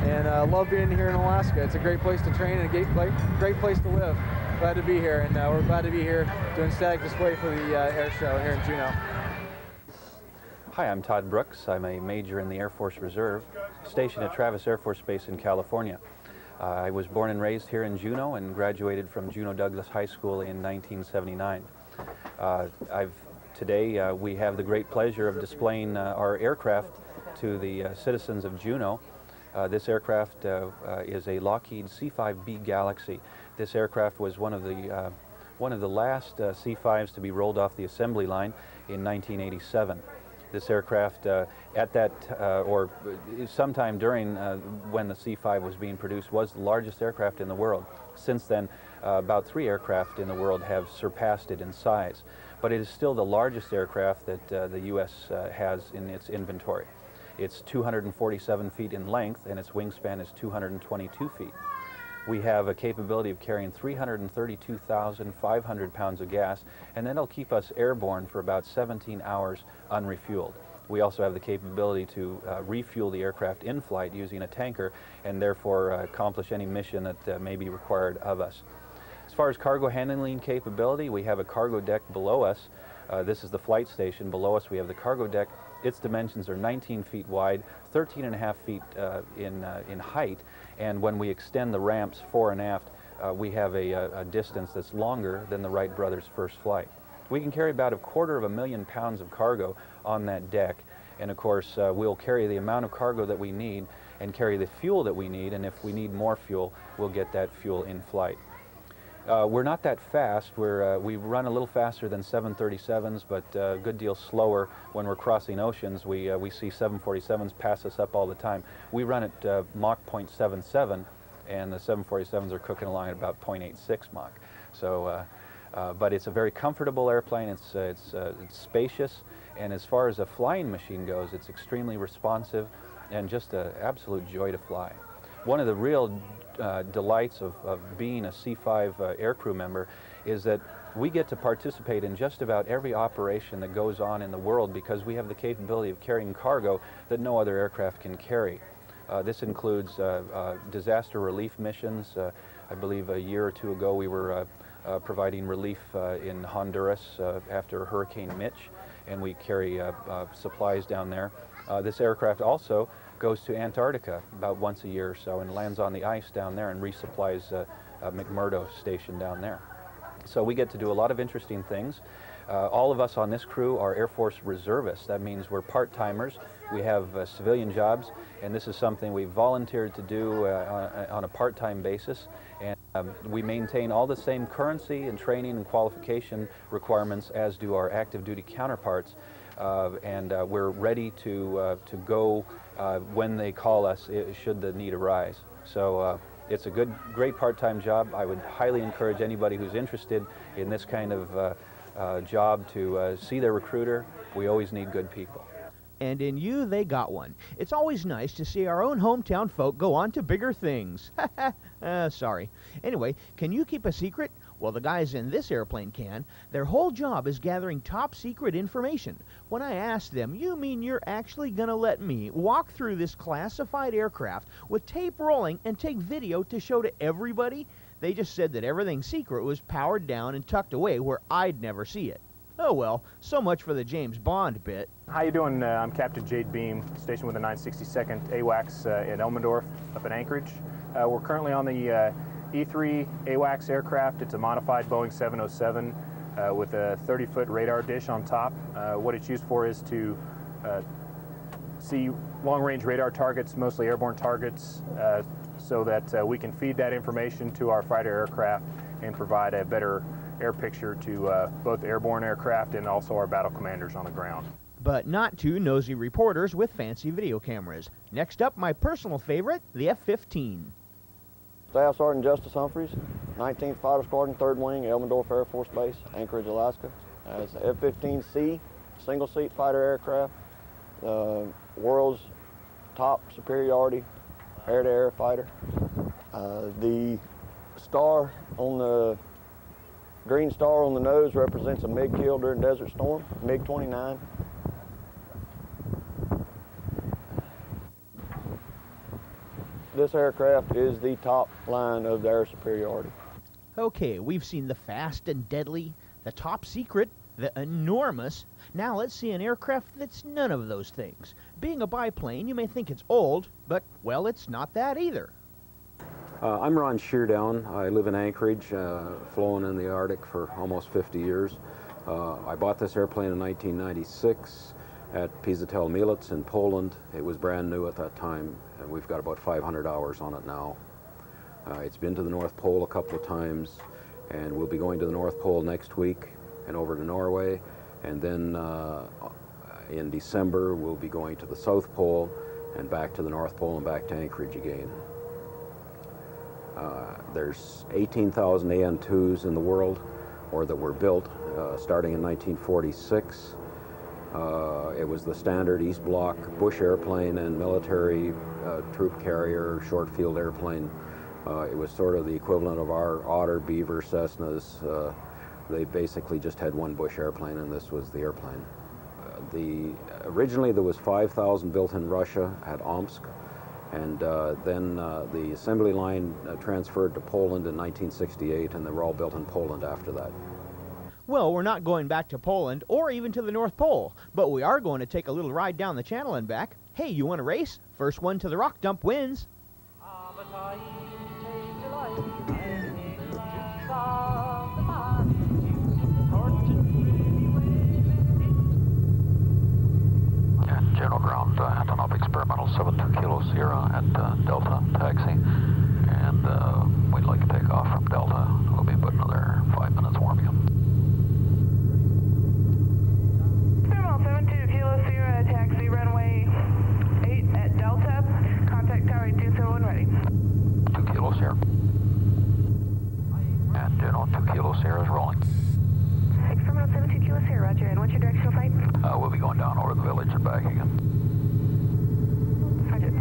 and love being here in Alaska. It's a great place to train and a great place to live. Glad to be here, and we're glad to be here doing static display for the air show here in Juneau. Hi, I'm Todd Brooks. I'm a major in the Air Force Reserve, stationed at Travis Air Force Base in California. I was born and raised here in Juneau and graduated from Juneau Douglas High School in 1979. Today we have the great pleasure of displaying our aircraft to the citizens of Juneau. This aircraft is a Lockheed C-5B Galaxy. This aircraft was one of the last C-5s to be rolled off the assembly line in 1987. This aircraft, or sometime during when the C-5 was being produced, was the largest aircraft in the world. Since then, about 3 aircraft in the world have surpassed it in size. But it is still the largest aircraft that the U.S. has in its inventory. It's 247 feet in length, and its wingspan is 222 feet. We have a capability of carrying 332,500 pounds of gas, and that'll keep us airborne for about 17 hours unrefueled. We also have the capability to refuel the aircraft in flight using a tanker, and therefore accomplish any mission that may be required of us. As far as cargo handling capability, we have a cargo deck below us. This is the flight station. Below us we have the cargo deck. Its dimensions are 19 feet wide, 13.5 feet in height, and when we extend the ramps fore and aft, we have a distance that's longer than the Wright brothers' first flight. We can carry about 250,000 pounds of cargo on that deck, and of course we'll carry the amount of cargo that we need and carry the fuel that we need, and if we need more fuel, we'll get that fuel in flight. We're not that fast. We run a little faster than 737s, but a good deal slower when we're crossing oceans. We see 747s pass us up all the time. We run at Mach 0.77, and the 747s are cooking along at about 0.86 Mach. So But it's a very comfortable airplane. It's spacious, and as far as a flying machine goes, it's extremely responsive and just an absolute joy to fly. One of the real delights of being a C-5 aircrew member is that we get to participate in just about every operation that goes on in the world because we have the capability of carrying cargo that no other aircraft can carry. This includes disaster relief missions. I believe a year or two ago we were providing relief in Honduras after Hurricane Mitch, and we carry supplies down there. This aircraft also goes to Antarctica about once a year or so and lands on the ice down there and resupplies McMurdo Station down there. So we get to do a lot of interesting things. All of us on this crew are Air Force reservists. That means we're part-timers. We have civilian jobs, and this is something we volunteered to do on a part-time basis. And we maintain all the same currency and training and qualification requirements as do our active duty counterparts. And we're ready to go when they call us should the need arise. So it's a great part-time job. I would highly encourage anybody who's interested in this kind of job to see their recruiter. We always need good people. And in you, they got one. It's always nice to see our own hometown folk go on to bigger things. Sorry. Anyway, can you keep a secret? Well, the guys in this airplane can. Their whole job is gathering top secret information. When I asked them, you mean you're actually gonna let me walk through this classified aircraft with tape rolling and take video to show to everybody? They just said that everything secret was powered down and tucked away where I'd never see it. Oh well, so much for the James Bond bit. How you doing? I'm Captain Jade Beam, stationed with the 962nd AWACS in Elmendorf up in Anchorage. We're currently on the E3 AWACS aircraft. It's a modified Boeing 707 with a 30-foot radar dish on top. What it's used for is to see long-range radar targets, mostly airborne targets, so that we can feed that information to our fighter aircraft and provide a better air picture to both airborne aircraft and also our battle commanders on the ground. But not two nosy reporters with fancy video cameras. Next up, my personal favorite, the F-15. Staff Sergeant Justice Humphreys, 19th Fighter Squadron, 3rd Wing, Elmendorf Air Force Base, Anchorage, Alaska. It's the F-15C, single-seat fighter aircraft, the world's top superiority air-to-air fighter. The star on the green star on the nose represents a MiG kill during Desert Storm, MiG-29. This aircraft is the top line of the air superiority. Okay, we've seen the fast and deadly, the top secret, the enormous. Now let's see an aircraft that's none of those things. Being a biplane, you may think it's old, but, well, it's not that either. I'm Ron Sheardown. I live in Anchorage, flown in the Arctic for almost 50 years. I bought this airplane in 1996 at Pisatel Mielec in Poland. It was brand new at that time, and we've got about 500 hours on it now. It's been to the North Pole a couple of times, and we'll be going to the North Pole next week and over to Norway, and then in December we'll be going to the South Pole and back to the North Pole and back to Anchorage again. There's 18,000 AN-2s in the world, or that were built, starting in 1946. It was the standard East Bloc Bush airplane and military troop carrier, short field airplane. It was sort of the equivalent of our Otter, Beaver, Cessnas. They basically just had one Bush airplane, and this was the airplane. Originally there was 5,000 built in Russia at Omsk. And then the assembly line transferred to Poland in 1968, and they were all built in Poland after that. Well, we're not going back to Poland or even to the North Pole, but we are going to take a little ride down the channel and back. Hey, you want to race? First one to the rock dump wins. General ground, Antonov Experimental 72 Kilo Sierra at Delta taxi, and we'd like to take off from Delta. We'll be about another 5 minutes warming up. Experimental 72 Kilo Sierra taxi runway 8 at Delta. Contact Tower 27 when ready. 2 Kilo Sierra. And Juneau 2 Kilo Sierra is rolling. 72 Kilo Sierra, roger. And what's your directional flight? We'll be going down over the village and back again. Roger.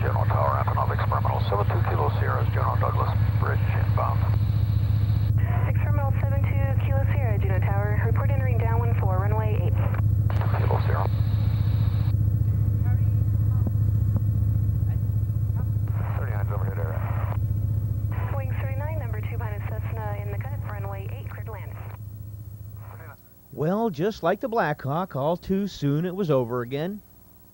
Juneau Tower, Antonov Experimental 72 Kilo Sierra, Juneau Douglas, bridge inbound. Experimental 72 Kilo Sierra, Juneau Tower. Report entering downwind for runway 8. Kilo Sierra. 39's overhead area. Wing 39, number 2 minus Cessna in the cut, runway 8, clear to land. Well, just like the Black Hawk, all too soon it was over again,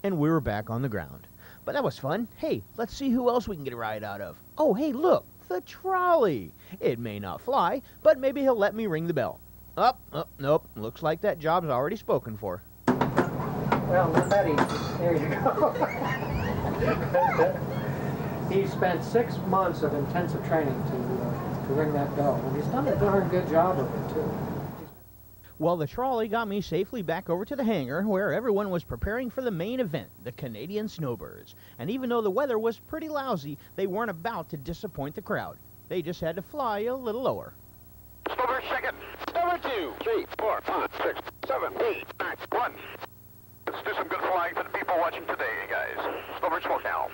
and we were back on the ground. But that was fun. Hey, let's see who else we can get a ride out of. Oh, hey, look, the trolley. It may not fly, but maybe he'll let me ring the bell. Nope, looks like that job's already spoken for. Well, not that easy. There you go. He spent 6 months of intensive training to ring that bell, and he's done a darn good job of it, too. Well, the trolley got me safely back over to the hangar where everyone was preparing for the main event, the Canadian Snowbirds. And even though the weather was pretty lousy, they weren't about to disappoint the crowd. They just had to fly a little lower. Snowbird second. Snowbird 2, 3, 4, 5, 6, 7, 8, 9, 1. Let's do some good flying for the people watching today, guys. Snowbird smoke now.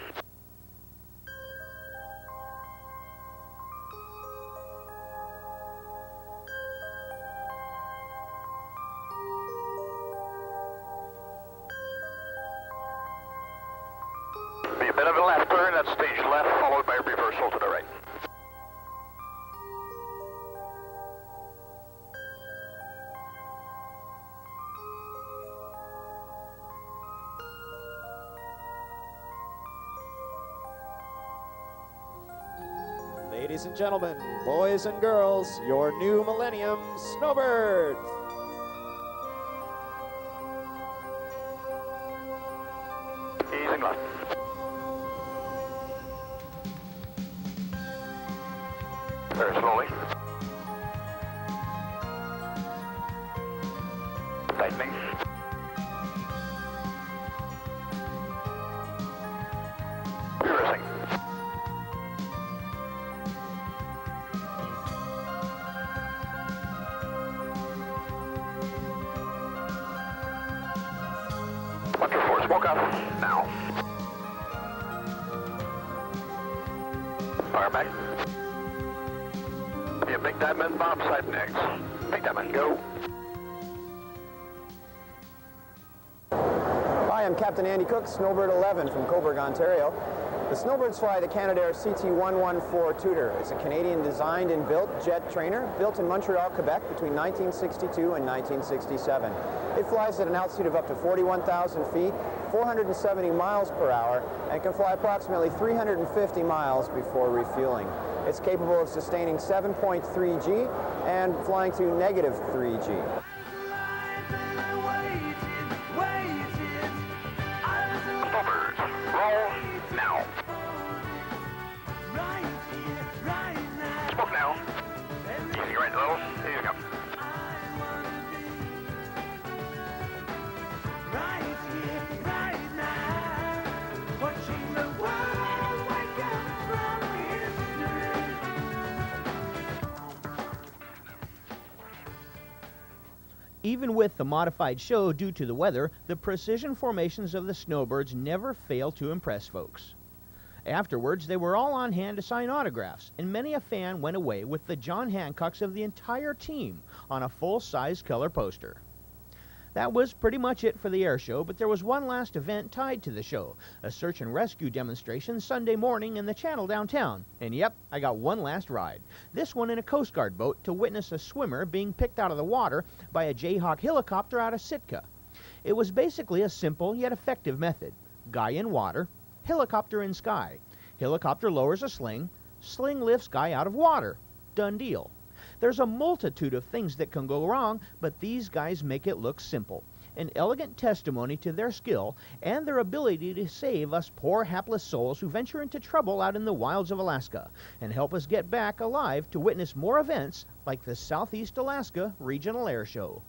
Be a bit of a left turn, that's stage left, followed by a reversal to the right. Ladies and gentlemen, boys and girls, your new Millennium Snowbirds. Easing left. Very slowly. Tightening. Reversing. Wonderful. Smoke up. Now. Fire back. Be a big diamond bomb side next. Big diamond, go. Hi, I'm Captain Andy Cook, Snowbird 11 from Cobourg, Ontario. The Snowbirds fly the Canadair CT-114 Tudor. It's a Canadian-designed and built jet trainer built in Montreal, Quebec between 1962 and 1967. It flies at an altitude of up to 41,000 feet, 470 miles per hour, and can fly approximately 350 miles before refueling. It's capable of sustaining 7.3 G and flying to negative 3 G. Snowbirds, roll now. Smoke now. Easy right low. Easy up. Even with the modified show due to the weather, the precision formations of the Snowbirds never fail to impress folks. Afterwards, they were all on hand to sign autographs, and many a fan went away with the John Hancocks of the entire team on a full-size color poster. That was pretty much it for the air show, but there was one last event tied to the show, a search and rescue demonstration Sunday morning in the channel downtown. And yep, I got one last ride. This one in a Coast Guard boat to witness a swimmer being picked out of the water by a Jayhawk helicopter out of Sitka. It was basically a simple yet effective method. Guy in water, helicopter in sky. Helicopter lowers a sling, sling lifts guy out of water. Done deal. There's a multitude of things that can go wrong, but these guys make it look simple. An elegant testimony to their skill and their ability to save us poor hapless souls who venture into trouble out in the wilds of Alaska and help us get back alive to witness more events like the Southeast Alaska Regional Airshow.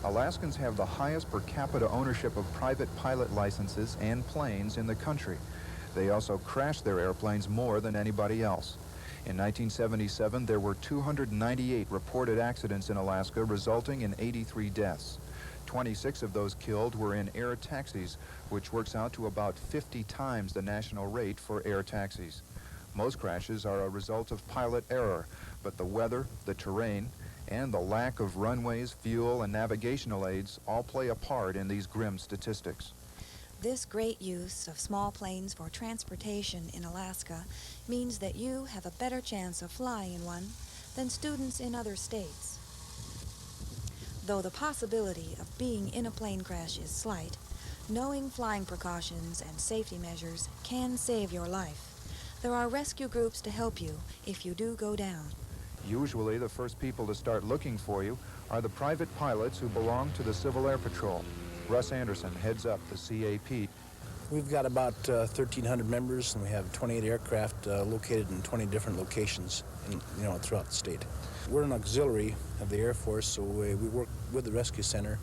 Alaskans have the highest per capita ownership of private pilot licenses and planes in the country. They also crash their airplanes more than anybody else. In 1977, there were 298 reported accidents in Alaska, resulting in 83 deaths. 26 of those killed were in air taxis, which works out to about 50 times the national rate for air taxis. Most crashes are a result of pilot error, but the weather, the terrain, and the lack of runways, fuel, and navigational aids all play a part in these grim statistics. This great use of small planes for transportation in Alaska means that you have a better chance of flying in one than students in other states. Though the possibility of being in a plane crash is slight, knowing flying precautions and safety measures can save your life. There are rescue groups to help you if you do go down. Usually, the first people to start looking for you are the private pilots who belong to the Civil Air Patrol. Russ Anderson heads up the CAP. We've got about 1,300 members, and we have 28 aircraft located in 20 different locations throughout the state. We're an auxiliary of the Air Force, so we work with the Rescue Center.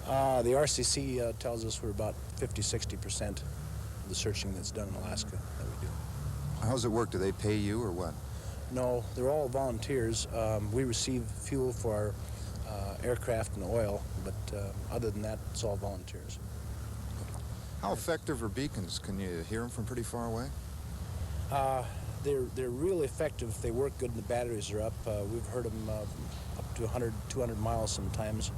The RCC tells us we're about 50-60% of the searching that's done in Alaska that we do. How does it work? Do they pay you or what? No, they're all volunteers. We receive fuel for our aircraft and oil, but other than that, it's all volunteers. How effective are beacons? Can you hear them from pretty far away? They're really effective if they work good and the batteries are up. We've heard them up to 100, 200 miles sometimes,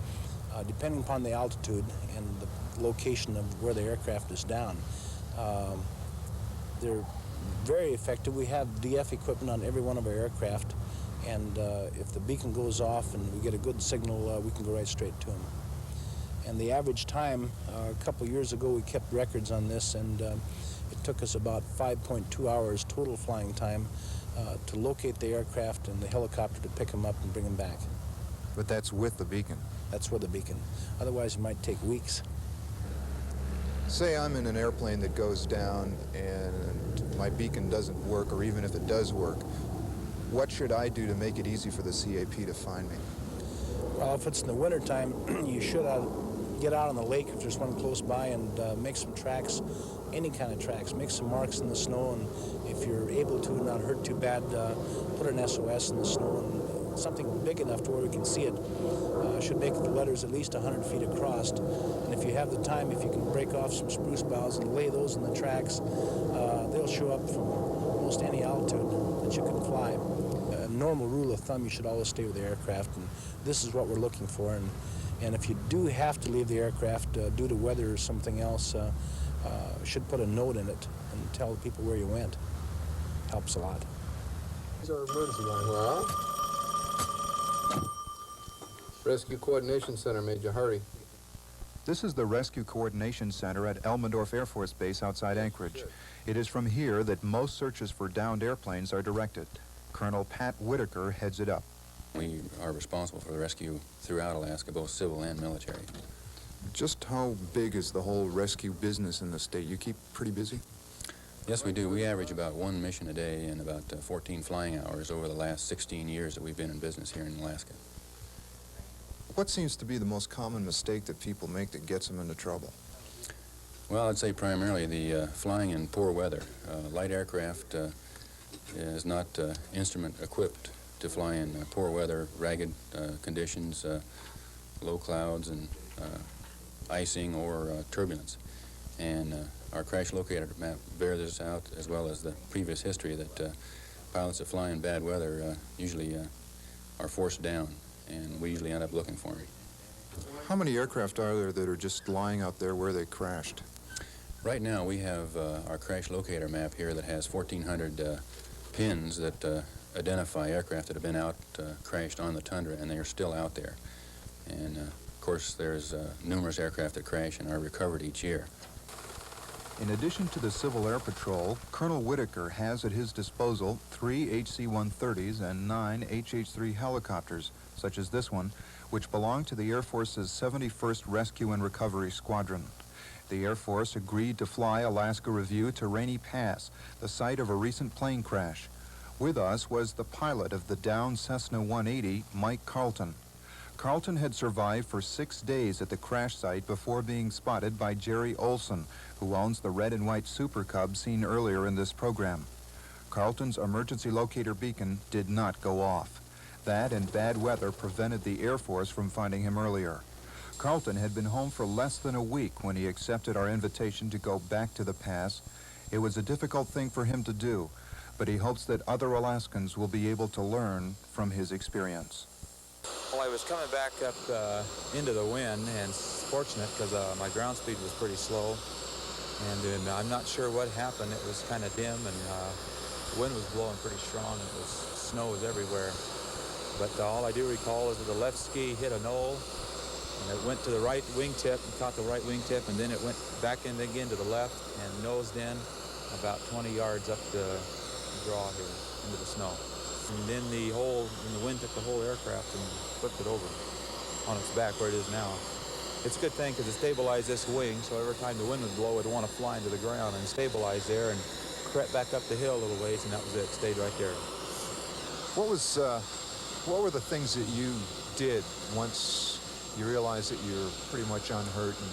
depending upon the altitude and the location of where the aircraft is down. They're very effective. We have DF equipment on every one of our aircraft, and if the beacon goes off and we get a good signal, we can go right straight to them. And the average time, a couple years ago we kept records on this, and it took us about 5.2 hours total flying time to locate the aircraft and the helicopter to pick them up and bring them back. But that's with the beacon? That's with the beacon. Otherwise it might take weeks. Say I'm in an airplane that goes down and my beacon doesn't work, or even if it does work, what should I do to make it easy for the CAP to find me? Well, if it's in the wintertime, you should get out on the lake if there's one close by and make some tracks, any kind of tracks. Make some marks in the snow, and if you're able to, not hurt too bad, put an SOS in the snow, and something big enough to where we can see it. Should make the letters at least 100 feet across. And if you have the time, if you can break off some spruce boughs and lay those in the tracks, they'll show up from almost any altitude that you can fly. A normal rule of thumb, you should always stay with the aircraft, and this is what we're looking for. And if you do have to leave the aircraft due to weather or something else, you should put a note in it and tell the people where you went. Helps a lot. These are emergency lines. Well, Rescue Coordination Center, Major, hurry. This is the Rescue Coordination Center at Elmendorf Air Force Base outside Anchorage. It is from here that most searches for downed airplanes are directed. Colonel Pat Whitaker heads it up. We are responsible for the rescue throughout Alaska, both civil and military. Just how big is the whole rescue business in the state? You keep pretty busy? Yes, we do. We average about 1 mission a day and about 14 flying hours over the last 16 years that we've been in business here in Alaska. What seems to be the most common mistake that people make that gets them into trouble? Well, I'd say primarily the flying in poor weather. Light aircraft is not instrument equipped to fly in poor weather, ragged conditions, low clouds and icing or turbulence. And our crash locator map bears this out, as well as the previous history that pilots that fly in bad weather usually are forced down, and we usually end up looking for them. How many aircraft are there that are just lying out there where they crashed? Right now we have our crash locator map here that has 1,400 pins that identify aircraft that have been out crashed on the tundra, and they are still out there. And of course there's numerous aircraft that crash and are recovered each year. In addition to the Civil Air Patrol, Colonel Whitaker has at his disposal 3 HC-130s and 9 HH-3 helicopters, such as this one, which belong to the Air Force's 71st Rescue and Recovery Squadron. The Air Force agreed to fly Alaska Review to Rainy Pass, the site of a recent plane crash. With us was the pilot of the downed Cessna 180, Mike Carlton. Carlton had survived for 6 days at the crash site before being spotted by Jerry Olson, who owns the red and white Super Cub seen earlier in this program. Carlton's emergency locator beacon did not go off. That and bad weather prevented the Air Force from finding him earlier. Carlton had been home for less than a week when he accepted our invitation to go back to the pass. It was a difficult thing for him to do, but he hopes that other Alaskans will be able to learn from his experience. Well, I was coming back up into the wind, and fortunate because my ground speed was pretty slow, and then I'm not sure what happened. It was kind of dim, and the wind was blowing pretty strong, and snow was everywhere. But all I do recall is that the left ski hit a knoll, and it went to the right wingtip and caught the right wingtip, and then it went back in again to the left and nosed in about 20 yards up the draw here into the snow. And then the wind took the whole aircraft and flipped it over on its back where it is now. It's a good thing because it stabilized this wing, so every time the wind would blow, it'd want to fly into the ground and stabilize there and crept back up the hill a little ways, and that was it. Stayed right there. What were the things that you did once you realized that you're pretty much unhurt and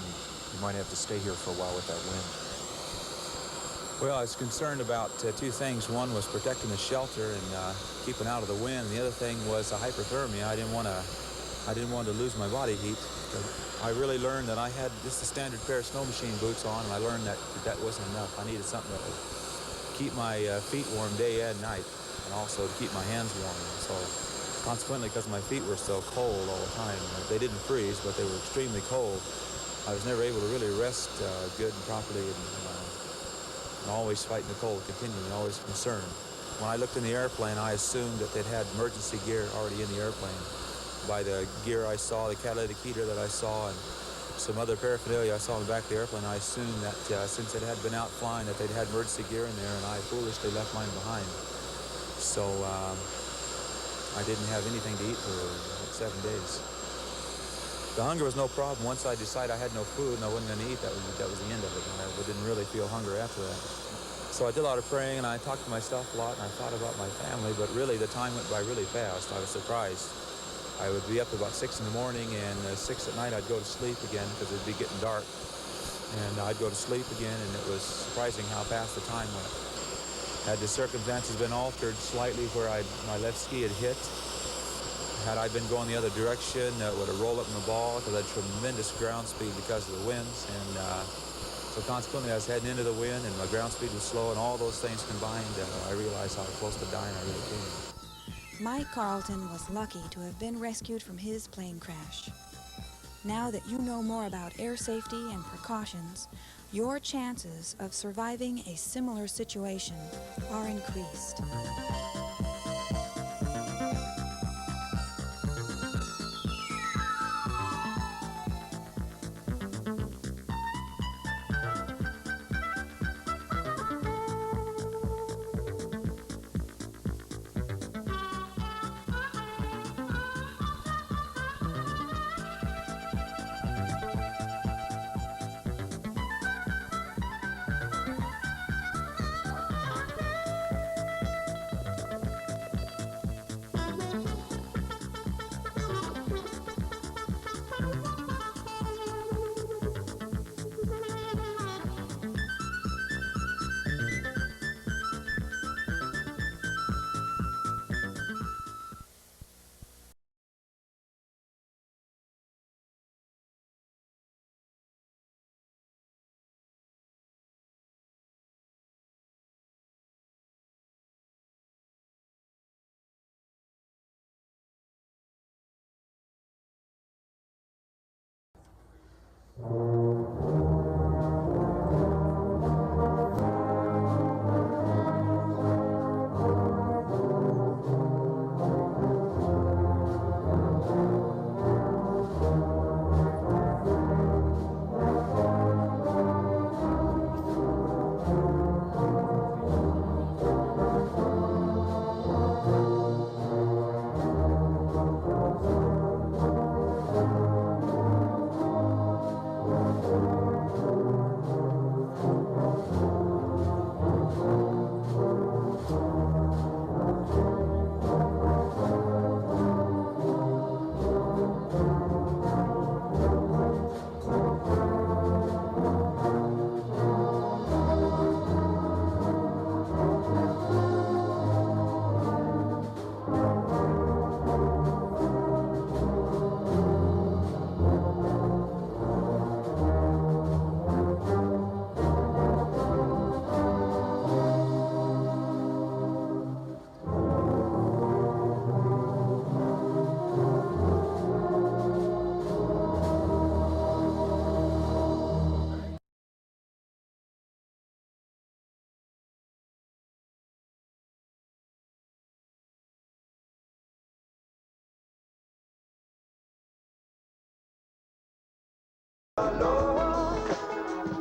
you might have to stay here for a while with that wind? Well, I was concerned about two things. One was protecting the shelter and keeping out of the wind. And the other thing was hyperthermia. I didn't want to lose my body heat. I really learned that I had just a standard pair of snow machine boots on, and I learned that wasn't enough. I needed something that would keep my feet warm day and night, and also to keep my hands warm. So consequently, because my feet were so cold all the time, they didn't freeze, but they were extremely cold, I was never able to really rest good and properly, and always fighting the cold, continually, always concerned. When I looked in the airplane, I assumed that they'd had emergency gear already in the airplane. By the gear I saw, the catalytic heater that I saw, and some other paraphernalia I saw in the back of the airplane, I assumed that since it had been out flying, that they'd had emergency gear in there, and I foolishly left mine behind. So I didn't have anything to eat for like 7 days. The hunger was no problem. Once I decided I had no food and I wasn't going to eat, that was the end of it. I didn't really feel hunger after that. So I did a lot of praying, and I talked to myself a lot, and I thought about my family, but really the time went by really fast. I was surprised. I would be up about 6 in the morning, and 6 at night I'd go to sleep again because it'd be getting dark. And I'd go to sleep again, and it was surprising how fast the time went. Had the circumstances been altered slightly where my left ski had hit, had I been going the other direction, it would have rolled up in the ball because I had tremendous ground speed because of the winds. And so consequently, I was heading into the wind, and my ground speed was slow, and all those things combined, I realized how close to dying I really came. Mike Carlton was lucky to have been rescued from his plane crash. Now that you know more about air safety and precautions, your chances of surviving a similar situation are increased.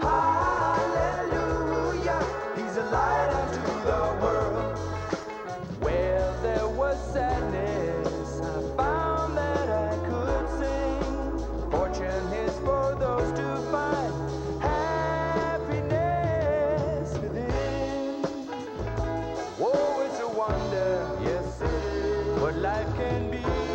Hallelujah, he's a light unto the world. Where there was sadness, I found that I could sing. Fortune is for those to find happiness within. Whoa, it's a wonder, yes, it is, what life can be.